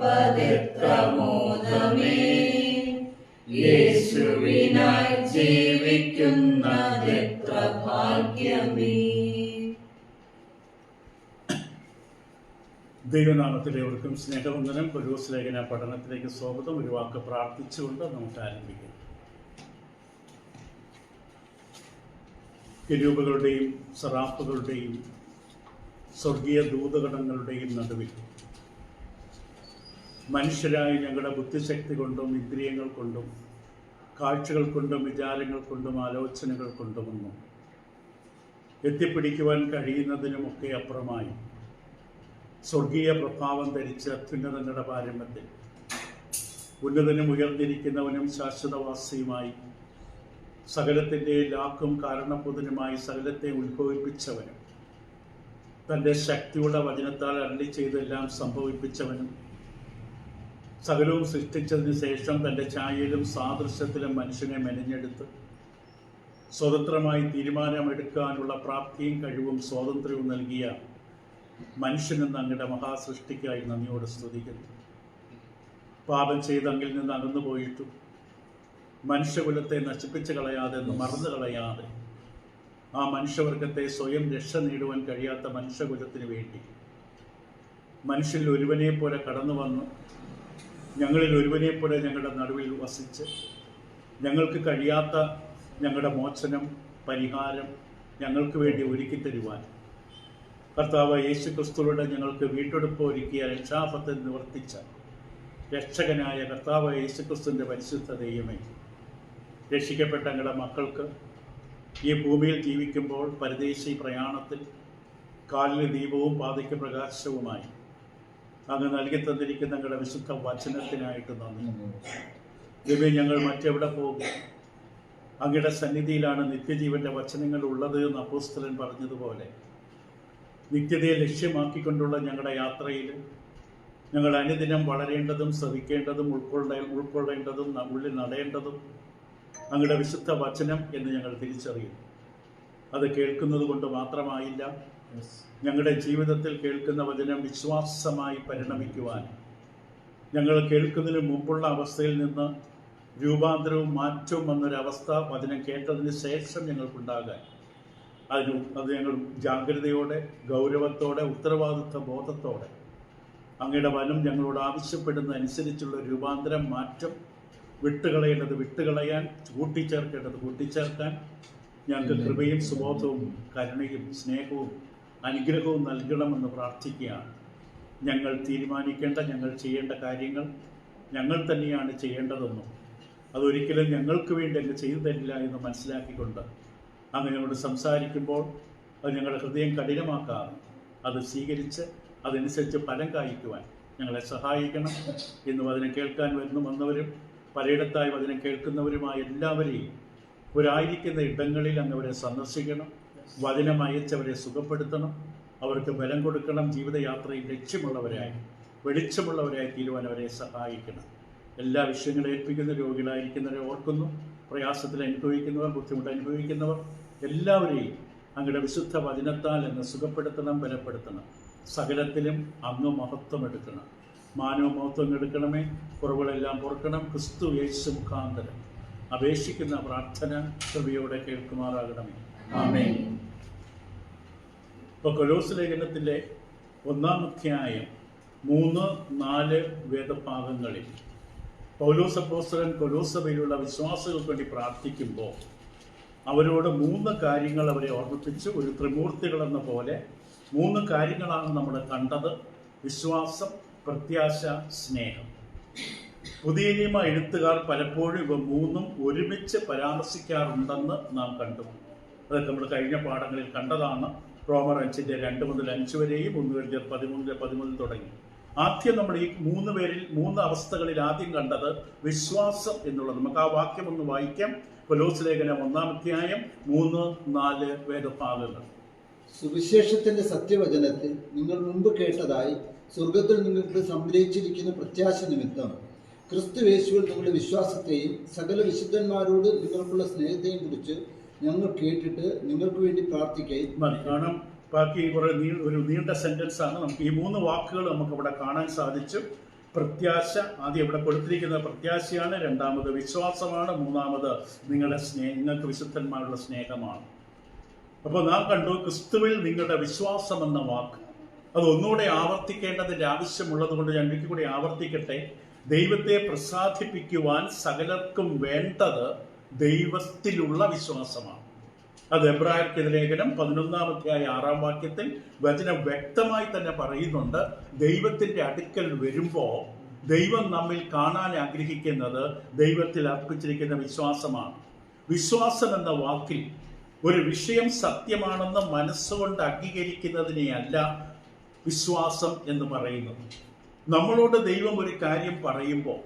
ജീവിപ്പതെത്ര മോദമേ, യേശുവിനായി ജീവിക്കുന്നതെത്ര ഭാഗ്യമേ. ദൈവനാമത്തിലേവർക്കും സ്നേഹവന്ദനം. കൊലോസ് ലേഖന പഠനത്തിലേക്ക് സ്വാഗതം. ഒരു വാക്ക് പ്രാർത്ഥിച്ചുകൊണ്ട് നമുക്ക് ആരംഭിക്കാം. കെരൂബുകളുടെയും സറാഫുകളുടെയും സ്വർഗീയ ദൂതഗണങ്ങളുടെയും നടുവിൽ മനുഷ്യരായ ഞങ്ങളുടെ ബുദ്ധിശക്തി കൊണ്ടും ഇന്ദ്രിയങ്ങൾ കൊണ്ടും കാഴ്ചകൾ കൊണ്ടും വിചാരങ്ങൾ കൊണ്ടും ആലോചനകൾ കൊണ്ടുമൊന്നും എത്തിപ്പിടിക്കുവാൻ കഴിയുന്നതിനുമൊക്കെ അപ്പുറമായി സ്വർഗീയ പ്രഭാവം ധരിച്ച അത്യുന്നതങ്ങളുടെ പാരമ്യത്തിൽ ഉന്നതനും ഉയർന്നിരിക്കുന്നവനും ശാശ്വതവാസിയുമായി സകലത്തിൻ്റെ ലാക്കും കാരണഭൂതനുമായി സകലത്തെ ഉത്ഭവിപ്പിച്ചവനും തൻ്റെ ശക്തിയുള്ള വചനത്താൽ അരുളി ചെയ്തെല്ലാം സംഭവിപ്പിച്ചവനും സകലവും സൃഷ്ടിച്ചതിന് ശേഷം തൻ്റെ ഛായയിലും സാദൃശ്യത്തിലും മനുഷ്യനെ മെനഞ്ഞെടുത്ത് സ്വതന്ത്രമായി തീരുമാനമെടുക്കാനുള്ള പ്രാപ്തിയും കഴിവും സ്വാതന്ത്ര്യവും നൽകിയ മനുഷ്യനെന്ന് അങ്ങയുടെ മഹാസൃഷ്ടിക്കായി നന്ദിയോടെ സ്തുതിക്കുന്നു. പാപം ചെയ്ത് അങ്ങിൽ നിന്ന് അകന്നു പോയിട്ടും മനുഷ്യകുലത്തെ നശിപ്പിച്ചു കളയാതെ, മറന്നു കളയാതെ, ആ മനുഷ്യവർഗത്തെ സ്വയം രക്ഷ നേടുവാൻ കഴിയാത്ത മനുഷ്യകുലത്തിന് വേണ്ടി മനുഷ്യരിൽ ഒരുവനെ പോലെ കടന്നു വന്ന് ഞങ്ങളിൽ ഒരുവനെ പോലെ ഞങ്ങളുടെ നടുവിൽ വസിച്ച് ഞങ്ങൾക്ക് കഴിയാത്ത ഞങ്ങളുടെ മോചനം, പരിഹാരം ഞങ്ങൾക്ക് വേണ്ടി ഒരുക്കി തരുവാൻ കർത്താവ് യേശു ക്രിസ്തുവിലൂടെ ഞങ്ങൾക്ക് വീണ്ടെടുപ്പ് ഒരുക്കിയ രക്ഷാപത്തെ നിവർത്തിച്ച രക്ഷകനായ കർത്താവ് യേശു ക്രിസ്തുവിൻ്റെ പരിശുദ്ധ ദൈവമേ, രക്ഷിക്കപ്പെട്ട ഞങ്ങളുടെ മക്കൾക്ക് ഈ ഭൂമിയിൽ ജീവിക്കുമ്പോൾ പരദേശി പ്രയാണത്തിൽ കാലിന് ദീപവും പാതയ്ക്ക് പ്രകാശവുമായി അങ്ങ് നൽകി തന്നിരിക്കുന്ന ഞങ്ങളുടെ വിശുദ്ധ വചനത്തിനായിട്ട് നന്ദി. ദൈവമേ, ഞങ്ങൾ മറ്റെവിടെ പോകും? അങ്ങയുടെ സന്നിധിയിലാണ് നിത്യജീവന്റെ വചനങ്ങൾ ഉള്ളത് എന്ന് അപ്പോസ്തലൻ പറഞ്ഞതുപോലെ നിത്യതയെ ലക്ഷ്യമാക്കിക്കൊണ്ടുള്ള ഞങ്ങളുടെ യാത്രയിൽ ഞങ്ങൾ അനുദിനം വളരേണ്ടതും ശ്രവിക്കേണ്ടതും ഉൾക്കൊള്ളേണ്ടതും ഉള്ളിൽ നടേണ്ടതും അങ്ങയുടെ വിശുദ്ധ വചനം എന്ന് ഞങ്ങൾ തിരിച്ചറിയുന്നു. അത് കേൾക്കുന്നത് കൊണ്ട് മാത്രമായില്ല, ഞങ്ങളുടെ ജീവിതത്തിൽ കേൾക്കുന്ന വചനം വിശ്വാസമായി പരിണമിക്കുവാൻ, ഞങ്ങൾ കേൾക്കുന്നതിന് മുമ്പുള്ള അവസ്ഥയിൽ നിന്ന് രൂപാന്തരവും മാറ്റവും വന്നൊരവസ്ഥ വചനം കേട്ടതിന് ശേഷം ഞങ്ങൾക്കുണ്ടാകാൻ അത് ഞങ്ങൾ ജാഗ്രതയോടെ, ഗൗരവത്തോടെ, ഉത്തരവാദിത്വ ബോധത്തോടെ അങ്ങയുടെ വനം ഞങ്ങളോട് ആവശ്യപ്പെടുന്ന അനുസരിച്ചുള്ള രൂപാന്തരം, മാറ്റം, വിട്ടുകളയേണ്ടത് വിട്ടുകളയാൻ, കൂട്ടിച്ചേർക്കേണ്ടത് കൂട്ടിച്ചേർക്കാൻ ഞങ്ങൾക്ക് കൃപയും സുബോധവും കരുണയും സ്നേഹവും അനുഗ്രഹവും നൽകണമെന്ന് പ്രാർത്ഥിക്കുകയാണ്. ഞങ്ങൾ തീരുമാനിക്കേണ്ട, ഞങ്ങൾ ചെയ്യേണ്ട കാര്യങ്ങൾ ഞങ്ങൾ തന്നെയാണ് ചെയ്യേണ്ടതെന്നും അതൊരിക്കലും ഞങ്ങൾക്ക് വേണ്ടി അങ്ങ് ചെയ്തു തരില്ല എന്ന് മനസ്സിലാക്കിക്കൊണ്ട് അങ്ങ് ഞങ്ങളോട് സംസാരിക്കുമ്പോൾ അത് ഞങ്ങളുടെ ഹൃദയം കഠിനമാക്കാതെ അത് സ്വീകരിച്ച് അതനുസരിച്ച് ഫലം കായ്ക്കുവാൻ ഞങ്ങളെ സഹായിക്കണം. ഇന്നും അതിനെ കേൾക്കാൻ വന്നവരും പലയിടത്തായി അതിനെ കേൾക്കുന്നവരുമായ എല്ലാവരെയും ഒരായിരിക്കുന്ന ഇടങ്ങളിൽ അങ്ങ് അവരെ സന്ദർശിക്കണം. വചനം അയച്ചവരെ സുഖപ്പെടുത്തണം, അവർക്ക് ബലം കൊടുക്കണം. ജീവിതയാത്രയിൽ ലക്ഷ്യമുള്ളവരായി, വെളിച്ചമുള്ളവരായി തീരുവാൻ അവരെ സഹായിക്കണം. എല്ലാ വിഷയങ്ങളും ഏൽപ്പിക്കുന്ന രോഗികളായിരിക്കുന്നവരെ ഓർക്കുന്നു. പ്രയാസത്തിൽ അനുഭവിക്കുന്നവർ, ബുദ്ധിമുട്ട് അനുഭവിക്കുന്നവർ എല്ലാവരെയും അങ്ങയുടെ വിശുദ്ധ വചനത്താൽ അങ്ങ് സുഖപ്പെടുത്തണം, ബലപ്പെടുത്തണം. സകലത്തിലും അങ്ങ് മഹത്വം എടുക്കണം, മാനവ മഹത്വം എടുക്കണമേ. കുറവുകളെല്ലാം പൊറുക്കണം. ക്രിസ്തു യേശു മുഖാന്തരം അപേക്ഷിക്കുന്ന പ്രാർത്ഥന കൃപയോടെ കേൾക്കുമാറാകണമേ. ആമേൻ. ഇപ്പോൾ കൊലോസ് ലേഖനത്തിലെ 1-ാം അധ്യായം 3-4 വേദഭാഗങ്ങളിൽ പൗലോസ് അപ്പോസ്തലൻ കൊലോസഭയിലുള്ള വിശ്വാസികൾക്ക് വേണ്ടി പ്രാർത്ഥിക്കുമ്പോൾ അവരോട് 3 കാര്യങ്ങൾ അവരെ ഓർമ്മിപ്പിച്ചു. ഒരു ത്രിമൂർത്തികളെന്ന പോലെ 3 കാര്യങ്ങളാണ് നമ്മൾ കണ്ടത്: വിശ്വാസം, പ്രത്യാശ, സ്നേഹം. പുതിയ നിയമ എഴുത്തുകാർ പലപ്പോഴും ഇവ 3ഉം ഒരുമിച്ച് പരാമർശിക്കാറുണ്ടെന്ന് നാം കണ്ടു. അതൊക്കെ നമ്മൾ കഴിഞ്ഞ പാഠങ്ങളിൽ കണ്ടതാണ്. റോമർ 5:2 മുതൽ 5 വരെയും 1-13 തുടങ്ങി. ആദ്യം നമ്മൾ ഈ 3 അവസ്ഥകളിൽ ആദ്യം കണ്ടത് വിശ്വാസം എന്നുള്ളത്. നമുക്ക് ആ വാക്യം ഒന്ന് വായിക്കാം. കൊലോസ് ലേഖനം 1-ാം അധ്യായം 3-4 വേദഭാഗങ്ങൾ. സുവിശേഷത്തിന്റെ സത്യവചനത്തിൽ നിങ്ങൾ മുമ്പ് കേട്ടതായി സ്വർഗത്തിൽ നിങ്ങൾക്ക് സംഗ്രഹിച്ചിരിക്കുന്ന പ്രത്യാശ നിമിത്തം ക്രിസ്തു യേശുവിൽ നിങ്ങളുടെ വിശ്വാസത്തെയും സകല വിശുദ്ധന്മാരോട് നിങ്ങൾക്കുള്ള സ്നേഹത്തെയും കുറിച്ച് ഞങ്ങൾ കേട്ടിട്ട് നിങ്ങൾക്ക് വേണ്ടി പ്രാർത്ഥിക്കുകയും മതി. കാരണം ബാക്കി ഒരു നീണ്ട സെന്റൻസ് ആണ്. നമുക്ക് ഈ 3 വാക്കുകൾ നമുക്ക് അവിടെ കാണാൻ സാധിച്ചു. പ്രത്യാശ, ആദ്യം ഇവിടെ കൊടുത്തിരിക്കുന്ന പ്രത്യാശയാണ്, രണ്ടാമത് വിശ്വാസമാണ്, മൂന്നാമത് നിങ്ങൾക്ക് വിശുദ്ധന്മാരുടെ സ്നേഹമാണ്. അപ്പോൾ നാം കണ്ടു ക്രിസ്തുവിൽ നിങ്ങളുടെ വിശ്വാസം എന്ന വാക്ക്, അത് ഒന്നുകൂടെ ആവർത്തിക്കേണ്ടതിൻ്റെ ആവശ്യമുള്ളത് കൊണ്ട് ഞാൻ ഒരിക്കൽ കൂടി ആവർത്തിക്കട്ടെ. ദൈവത്തെ പ്രസാദിപ്പിക്കുവാൻ സകലർക്കും വേണ്ടത് ദൈവത്തിലുള്ള വിശ്വാസമാണ്. അത് എബ്രായർക്കെതിരെ ലേഖനം 11-ാം അധ്യായം 6-ാം വാക്യത്തിൽ വചനം വ്യക്തമായി തന്നെ പറയുന്നുണ്ട്. ദൈവത്തിന്റെ അടുക്കൽ വരുമ്പോൾ ദൈവം നമ്മിൽ കാണാൻ ആഗ്രഹിക്കുന്നത് ദൈവത്തിൽ അർപ്പിച്ചിരിക്കുന്ന വിശ്വാസമാണ്. വിശ്വാസം എന്ന വാക്കിൽ ഒരു വിഷയം സത്യമാണെന്ന് മനസ്സുകൊണ്ട് അംഗീകരിക്കുന്നതിനെയല്ല വിശ്വാസം എന്ന് പറയുന്നത്. നമ്മളോട് ദൈവം ഒരു കാര്യം പറയുമ്പോൾ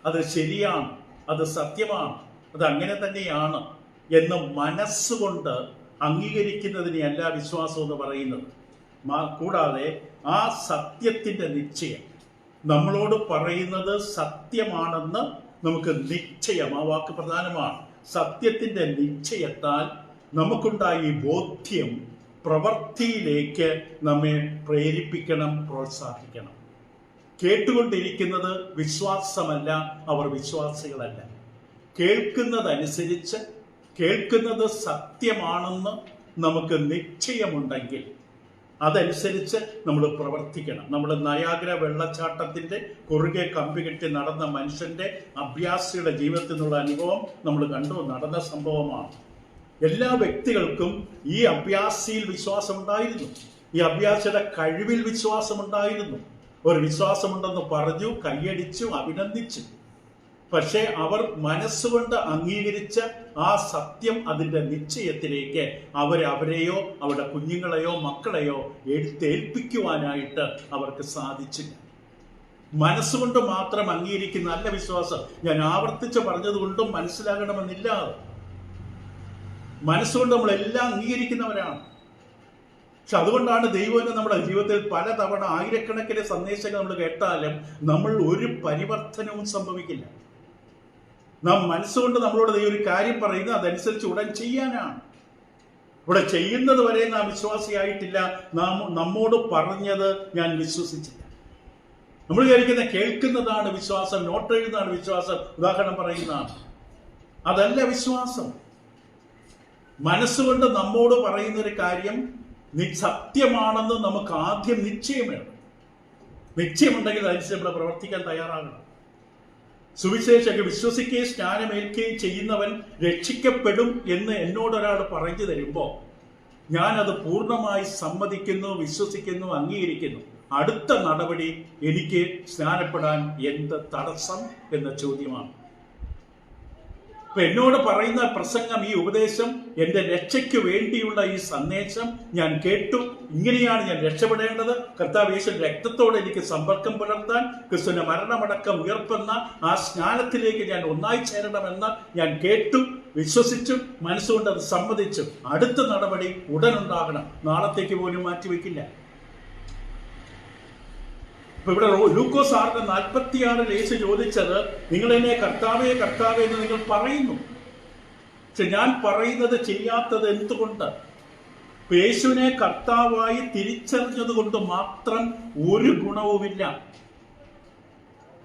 അത് ശരിയാണ്, അത് സത്യമാണ്, അത് അങ്ങനെ തന്നെയാണ് എന്ന് മനസ്സുകൊണ്ട് അംഗീകരിക്കുന്നതിനെയല്ല വിശ്വാസം എന്ന് പറയുന്നത്. കൂടാതെ ആ സത്യത്തിന്റെ നിശ്ചയം, നമ്മളോട് പറയുന്നത് സത്യമാണെന്ന് നമുക്ക് നിശ്ചയം, ആ വാക്ക് പ്രധാനമാണ്. സത്യത്തിന്റെ നിശ്ചയത്താൽ നമുക്കുണ്ടായ ഈ ബോധ്യം പ്രവൃത്തിയിലേക്ക് നമ്മെ പ്രേരിപ്പിക്കണം, പ്രോത്സാഹിക്കണം. കേട്ടുകൊണ്ടിരിക്കുന്നത് വിശ്വാസമല്ല, അവർ വിശ്വാസികളല്ല. കേൾക്കുന്നതനുസരിച്ച്, കേൾക്കുന്നത് സത്യമാണെന്ന് നമുക്ക് നിശ്ചയമുണ്ടെങ്കിൽ അതനുസരിച്ച് നമ്മൾ പ്രവർത്തിക്കണം. നമ്മൾ നയാഗ്ര വെള്ളച്ചാട്ടത്തിന്റെ കുറുകെ കമ്പി കെട്ടി നടന്ന മനുഷ്യന്റെ അഭ്യാസിയുടെ ജീവിതത്തിൽ നിന്നുള്ള അനുഭവം നമ്മൾ കണ്ടു, നടന്ന സംഭവമാണ്. എല്ലാ വ്യക്തികൾക്കും ഈ അഭ്യാസിയിൽ വിശ്വാസമുണ്ടായിരുന്നു, ഈ അഭ്യാസിയുടെ കഴിവിൽ വിശ്വാസമുണ്ടായിരുന്നു. ഒരു വിശ്വാസമുണ്ടെന്ന് പറഞ്ഞു, കൈയടിച്ചു, അഭിനന്ദിച്ചു. പക്ഷേ അവർ മനസ്സുകൊണ്ട് അംഗീകരിച്ച ആ സത്യം, അതിൻ്റെ നിശ്ചയത്തിലേക്ക് അവരെയോ അവരുടെ കുഞ്ഞുങ്ങളെയോ മക്കളെയോ എടുത്തേൽപ്പിക്കുവാനായിട്ട് അവർക്ക് സാധിച്ചില്ല. മനസ്സുകൊണ്ട് മാത്രം അംഗീകരിക്കുന്ന നല്ല വിശ്വാസം, ഞാൻ ആവർത്തിച്ച് പറഞ്ഞതുകൊണ്ടും മനസ്സിലാകണമെന്നില്ല. മനസ്സുകൊണ്ട് നമ്മളെല്ലാം അംഗീകരിക്കുന്നവരാണ്. പക്ഷെ അതുകൊണ്ടാണ് ദൈവം നമ്മുടെ ജീവിതത്തിൽ പലതവണ ആയിരക്കണക്കിന് സന്ദേശങ്ങൾ നമ്മൾ കേട്ടാലും നമ്മൾ ഒരു പരിവർത്തനവും സംഭവിക്കില്ല. നാം മനസ്സുകൊണ്ട് നമ്മളോട് ദൈവം ഒരു കാര്യം പറയുന്നത് അതനുസരിച്ച് ഉടൻ ചെയ്യാനാണ്. ഇവിടെ ചെയ്യുന്നത് വരെ നാം വിശ്വാസിയായിട്ടില്ല. നമ്മോട് പറഞ്ഞത് ഞാൻ വിശ്വസിച്ചില്ല. നമ്മൾ വിചാരിക്കുന്ന കേൾക്കുന്നതാണ് വിശ്വാസം, നോട്ട് എഴുതുന്നതാണ് വിശ്വാസം, ഉദാഹരണം പറയുന്നതാണ്. അതല്ല വിശ്വാസം. മനസ്സുകൊണ്ട് നമ്മോട് പറയുന്നൊരു കാര്യം സത്യമാണെന്ന് നമുക്ക് ആദ്യം നിശ്ചയം വേണം. നിശ്ചയമുണ്ടെങ്കിൽ അതനുസരിച്ച് നമ്മൾ പ്രവർത്തിക്കാൻ തയ്യാറാകണം. സുവിശേഷകൻ വിശ്വസിക്കുകയും സ്നാനമേൽക്കുകയും ചെയ്യുന്നവൻ രക്ഷിക്കപ്പെടും എന്ന് എന്നോടൊരാൾ പറഞ്ഞു തരുമ്പോൾ ഞാനത് പൂർണ്ണമായി സമ്മതിക്കുന്നു, വിശ്വസിക്കുന്നു, അംഗീകരിക്കുന്നു. അടുത്ത നടപടി എനിക്ക് സ്നാനപ്പെടാൻ എന്ത് തടസ്സം എന്ന ചോദ്യമാണ്. അപ്പൊ എന്നോട് പറയുന്ന പ്രസംഗം, ഈ ഉപദേശം, എൻ്റെ രക്ഷയ്ക്ക് വേണ്ടിയുള്ള ഈ സന്ദേശം ഞാൻ കേട്ടു, ഇങ്ങനെയാണ് ഞാൻ രക്ഷപ്പെടേണ്ടത്, കർത്താവ് യേശു രക്തത്തോടെ എനിക്ക് സമ്പർക്കം പുലർത്താൻ, ക്രിസ്തുവിന്റെ മരണമടക്കം ഉയർപ്പെന്ന ആ സ്നാനത്തിലേക്ക് ഞാൻ ഒന്നായി ചേരണമെന്ന് ഞാൻ കേട്ടു, വിശ്വസിച്ചു, മനസ്സുകൊണ്ട് അത് സമ്മതിച്ചു. അടുത്ത നടപടി ഉടനുണ്ടാകണം, നാളത്തേക്ക് പോലും മാറ്റിവെക്കില്ല. ഇപ്പൊ ഇവിടെ ലൂക്കോസ് 6:46 യേശു ചോദിച്ചത്, നിങ്ങൾ എന്നെ കർത്താവേ കർത്താവേ എന്ന് നിങ്ങൾ പറയുന്നു, പക്ഷെ ഞാൻ പറയുന്നത് ചെയ്യാത്തത് എന്തുകൊണ്ട്? യേശുവിനെ കർത്താവായി തിരിച്ചറിഞ്ഞത് കൊണ്ട് മാത്രം ഒരു ഗുണവുമില്ല.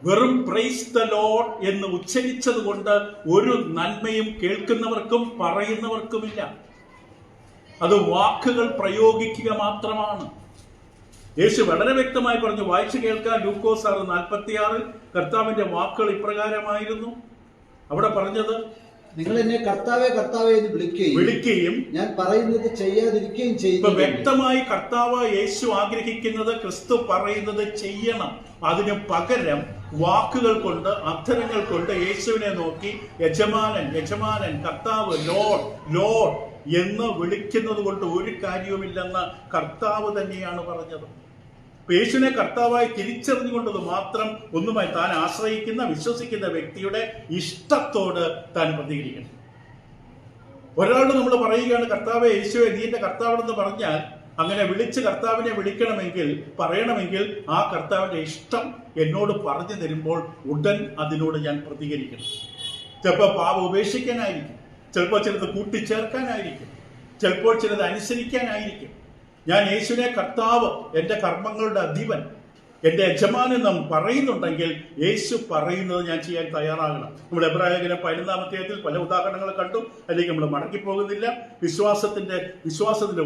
വെറും പ്രൈസ് ദ ലോർഡ് എന്ന് ഉച്ചരിച്ചത് കൊണ്ട് ഒരു നന്മയും കേൾക്കുന്നവർക്കും പറയുന്നവർക്കുമില്ല. അത് വാക്കുകൾ പ്രയോഗിക്കുക മാത്രമാണ്. യേശു വളരെ വ്യക്തമായി പറഞ്ഞു, വായിച്ചു കേൾക്കാൻ. ലൂക്കോസ് 6:46 കർത്താവിന്റെ വാക്കുകൾ ഇപ്രകാരമായിരുന്നു. അവിടെ പറഞ്ഞത്, നിങ്ങൾ എന്നെ കർത്താവേ കർത്താവേ എന്ന് വിളിക്കുകയും ഞാൻ പറയുന്നത് ചെയ്യാതിരിക്കുകയും ചെയ്യും. വ്യക്തമായി കർത്താവ് യേശു ആഗ്രഹിക്കുന്നത് ക്രിസ്തു പറയുന്നത് ചെയ്യണം. അതിന് പകരം വാക്കുകൾ കൊണ്ട്, അധരങ്ങൾ കൊണ്ട് യേശുവിനെ നോക്കി യജമാനൻ യജമാനൻ, കർത്താവ്, ലോർഡ് ലോർഡ് എന്ന് വിളിക്കുന്നത് കൊണ്ട് ഒരു കാര്യവുമില്ലെന്ന് കർത്താവ് തന്നെയാണ് പറഞ്ഞത്. യേശുവിനെ കർത്താവായി തിരിച്ചറിഞ്ഞുകൊണ്ടത് മാത്രം ഒന്നുമായി താൻ ആശ്രയിക്കുന്ന, വിശ്വസിക്കുന്ന വ്യക്തിയുടെ ഇഷ്ടത്തോട് താൻ പ്രതികരിക്കണം. ഒരാളോട് നമ്മൾ പറയുകയാണ്, കർത്താവെ യേശുവെ നീ എന്റെ കർത്താവെന്ന് പറഞ്ഞാൽ, അങ്ങനെ വിളിച്ച് കർത്താവിനെ വിളിക്കണമെങ്കിൽ, പറയണമെങ്കിൽ ആ കർത്താവിന്റെ ഇഷ്ടം എന്നോട് പറഞ്ഞു തരുമ്പോൾ ഉടൻ അതിനോട് ഞാൻ പ്രതികരിക്കണം. ചിലപ്പോൾ പാപം ഉപേക്ഷിക്കാനായിരിക്കും, ചിലപ്പോൾ ചിലത് കൂട്ടിച്ചേർക്കാനായിരിക്കും, ചിലപ്പോൾ ചിലത് അനുസരിക്കാനായിരിക്കും. ഞാൻ യേശുവിനെ കർത്താവ്, എൻ്റെ കർമ്മങ്ങളുടെ അധിപൻ, എൻ്റെ യജമാനൻ നാം പറയുന്നുണ്ടെങ്കിൽ യേശു പറയുന്നത് ഞാൻ ചെയ്യാൻ തയ്യാറാകണം. നമ്മൾ എബ്രായലേഖനം 11-ാം അധ്യായത്തിൽ പല ഉദാഹരണങ്ങൾ കണ്ടു. അല്ലെങ്കിൽ നമ്മൾ മടക്കി പോകുന്നില്ല. വിശ്വാസത്തിന്റെ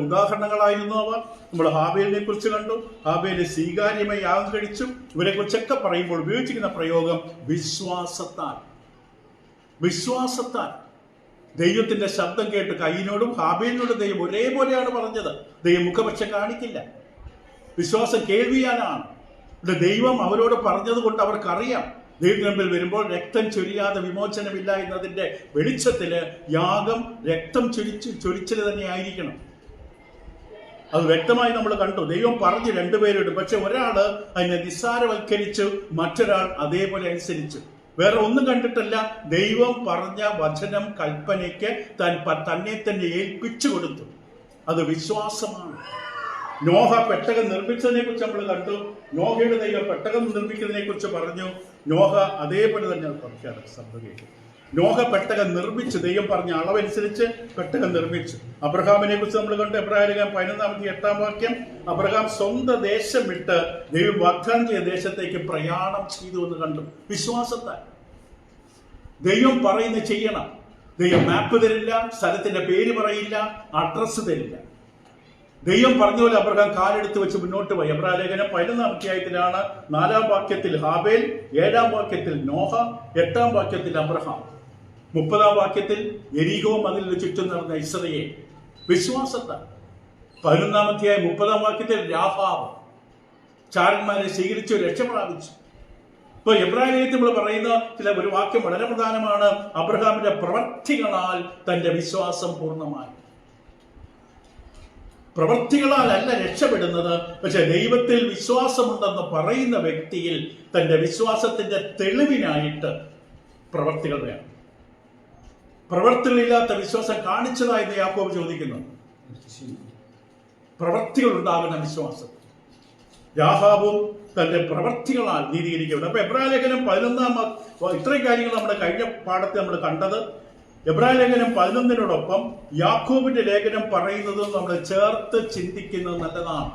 ഉദാഹരണങ്ങളായിരുന്നു അവ. നമ്മൾ ഹാബേലിനെ കുറിച്ച് കണ്ടു. ഹാബേല് സ്വീകാര്യമായി യാഗം കഴിച്ചു. ഇവരെ കുറിച്ചൊക്കെ പറയുമ്പോൾ ഉപയോഗിച്ചിരിക്കുന്ന പ്രയോഗം വിശ്വാസത്താൽ. ദൈവത്തിന്റെ ശബ്ദം കേട്ട് കയ്യിനോടും ഹാബേലിനോടും ദൈവം ഒരേപോലെയാണ് പറഞ്ഞത്. ദൈവം മുഖപക്ഷം കാണിക്കില്ല. വിശ്വാസം കേൾവിയാലാണ്. ദൈവം അവരോട് പറഞ്ഞത് കൊണ്ട് അവർക്കറിയാം ദൈവത്തിന് മുമ്പിൽ വരുമ്പോൾ രക്തം ചൊരിയാതെ വിമോചനമില്ല എന്നതിന്റെ വെളിച്ചത്തില് യാഗം രക്തം ചൊരിച്ചത് തന്നെ ആയിരിക്കണം. അത് വ്യക്തമായി നമ്മൾ കണ്ടു. ദൈവം പറഞ്ഞു രണ്ടുപേരോട്. പക്ഷെ ഒരാള് അതിനെ നിസ്സാരവൽക്കരിച്ചു, മറ്റൊരാൾ അതേപോലെ അനുസരിച്ചു. വേറെ ഒന്നും കണ്ടിട്ടല്ല. ദൈവം പറഞ്ഞ വചനം കൽപ്പനയ്ക്ക് തന്നെ തന്നെ ഏൽപ്പിച്ചു കൊടുത്തു. അത് വിശ്വാസമാണ്. നോഹ പെട്ടകം നിർമ്മിച്ചതിനെ കുറിച്ച് നമ്മൾ കണ്ടു. നോഹയുടെ ദൈവം പെട്ടകം നിർമ്മിക്കുന്നതിനെ കുറിച്ച് പറഞ്ഞു. നോഹ അതേപോലെ തന്നെ പഠിക്കാതെ സംഭവിക്കും. നോഹ പെട്ടകം നിർമ്മിച്ചു. ദൈവം പറഞ്ഞ അളവനുസരിച്ച് പെട്ടകം നിർമ്മിച്ചു. അബ്രഹാമിനെ കുറിച്ച് നമ്മൾ കണ്ടു. എബ്രായലേഖനം 11-ാം വാക്യം. അബ്രഹാം സ്വന്തം ദേശം വിട്ട് ദൈവം വാഗ്ദാനം ചെയ്ത ദേശത്തേക്ക് പ്രയാണം ചെയ്തു എന്ന് കണ്ടു. വിശ്വാസത്താൽ. ദൈവം പറയുന്നത് ചെയ്യണം. ദൈവം മാപ്പ് തരില്ല, സ്ഥലത്തിന്റെ പേര് പറയില്ല, അഡ്രസ്സ് തരില്ല. ദൈവം പറഞ്ഞ പോലെ അബ്രഹാം കാലെടുത്ത് വെച്ച് മുന്നോട്ട് പോയി. എബ്രായലേഖനം 11-ാം അധ്യായത്തിലാണ് 4-ാം വാക്യത്തിൽ ഹാബേൽ, 7-ാം വാക്യത്തിൽ നോഹ, 8-ാം വാക്യത്തിൽ അബ്രഹാം, 30-ാം വാക്യത്തിൽ എരീഹോ മതിലിന് ചുറ്റും നടന്ന ഇസ്രായേൽ. വിശ്വാസത്താൽ. 11-ാം അധ്യായം 30-ാം വാക്യത്തിൽ രാഹാബ് ചാരന്മാരെ സ്വീകരിച്ചു, രക്ഷ പ്രാപിച്ചു. ഇപ്പൊ എബ്രായലേഖനത്തിൽ നമ്മൾ പറയുന്ന ഒരു വാക്യം വളരെ പ്രധാനമാണ്. അബ്രഹാമിന്റെ പ്രവൃത്തികളാൽ തന്റെ വിശ്വാസം പൂർണ്ണമായി. പ്രവൃത്തികളാലല്ല രക്ഷപ്പെടുന്നത്. പക്ഷെ ദൈവത്തിൽ വിശ്വാസമുണ്ടെന്ന് പറയുന്ന വ്യക്തിയിൽ തന്റെ വിശ്വാസത്തിന്റെ തെളിവിനായിട്ട് പ്രവൃത്തികൾ വേണം. പ്രവൃത്തികളില്ലാത്ത വിശ്വാസം കാണിച്ചതായെന്ന് യാക്കോബ് ചോദിക്കുന്നു. പ്രവൃത്തികൾ ഉണ്ടാകുന്ന വിശ്വാസം. രാഹാബും തന്റെ പ്രവൃത്തികളാൽ നീതീകരിക്കപ്പെടും. അപ്പൊ എബ്രായലേഖനം 11-ാം ഇത്രയും കാര്യങ്ങൾ നമ്മുടെ കഴിഞ്ഞ പാഠത്തിൽ നമ്മൾ കണ്ടത്. എബ്രായലേഖനം 11-നോടൊപ്പം യാക്കോബിന്റെ ലേഖനം പറയുന്നത് നമ്മൾ ചേർത്ത് ചിന്തിക്കുന്നത് നല്ലതാണ്.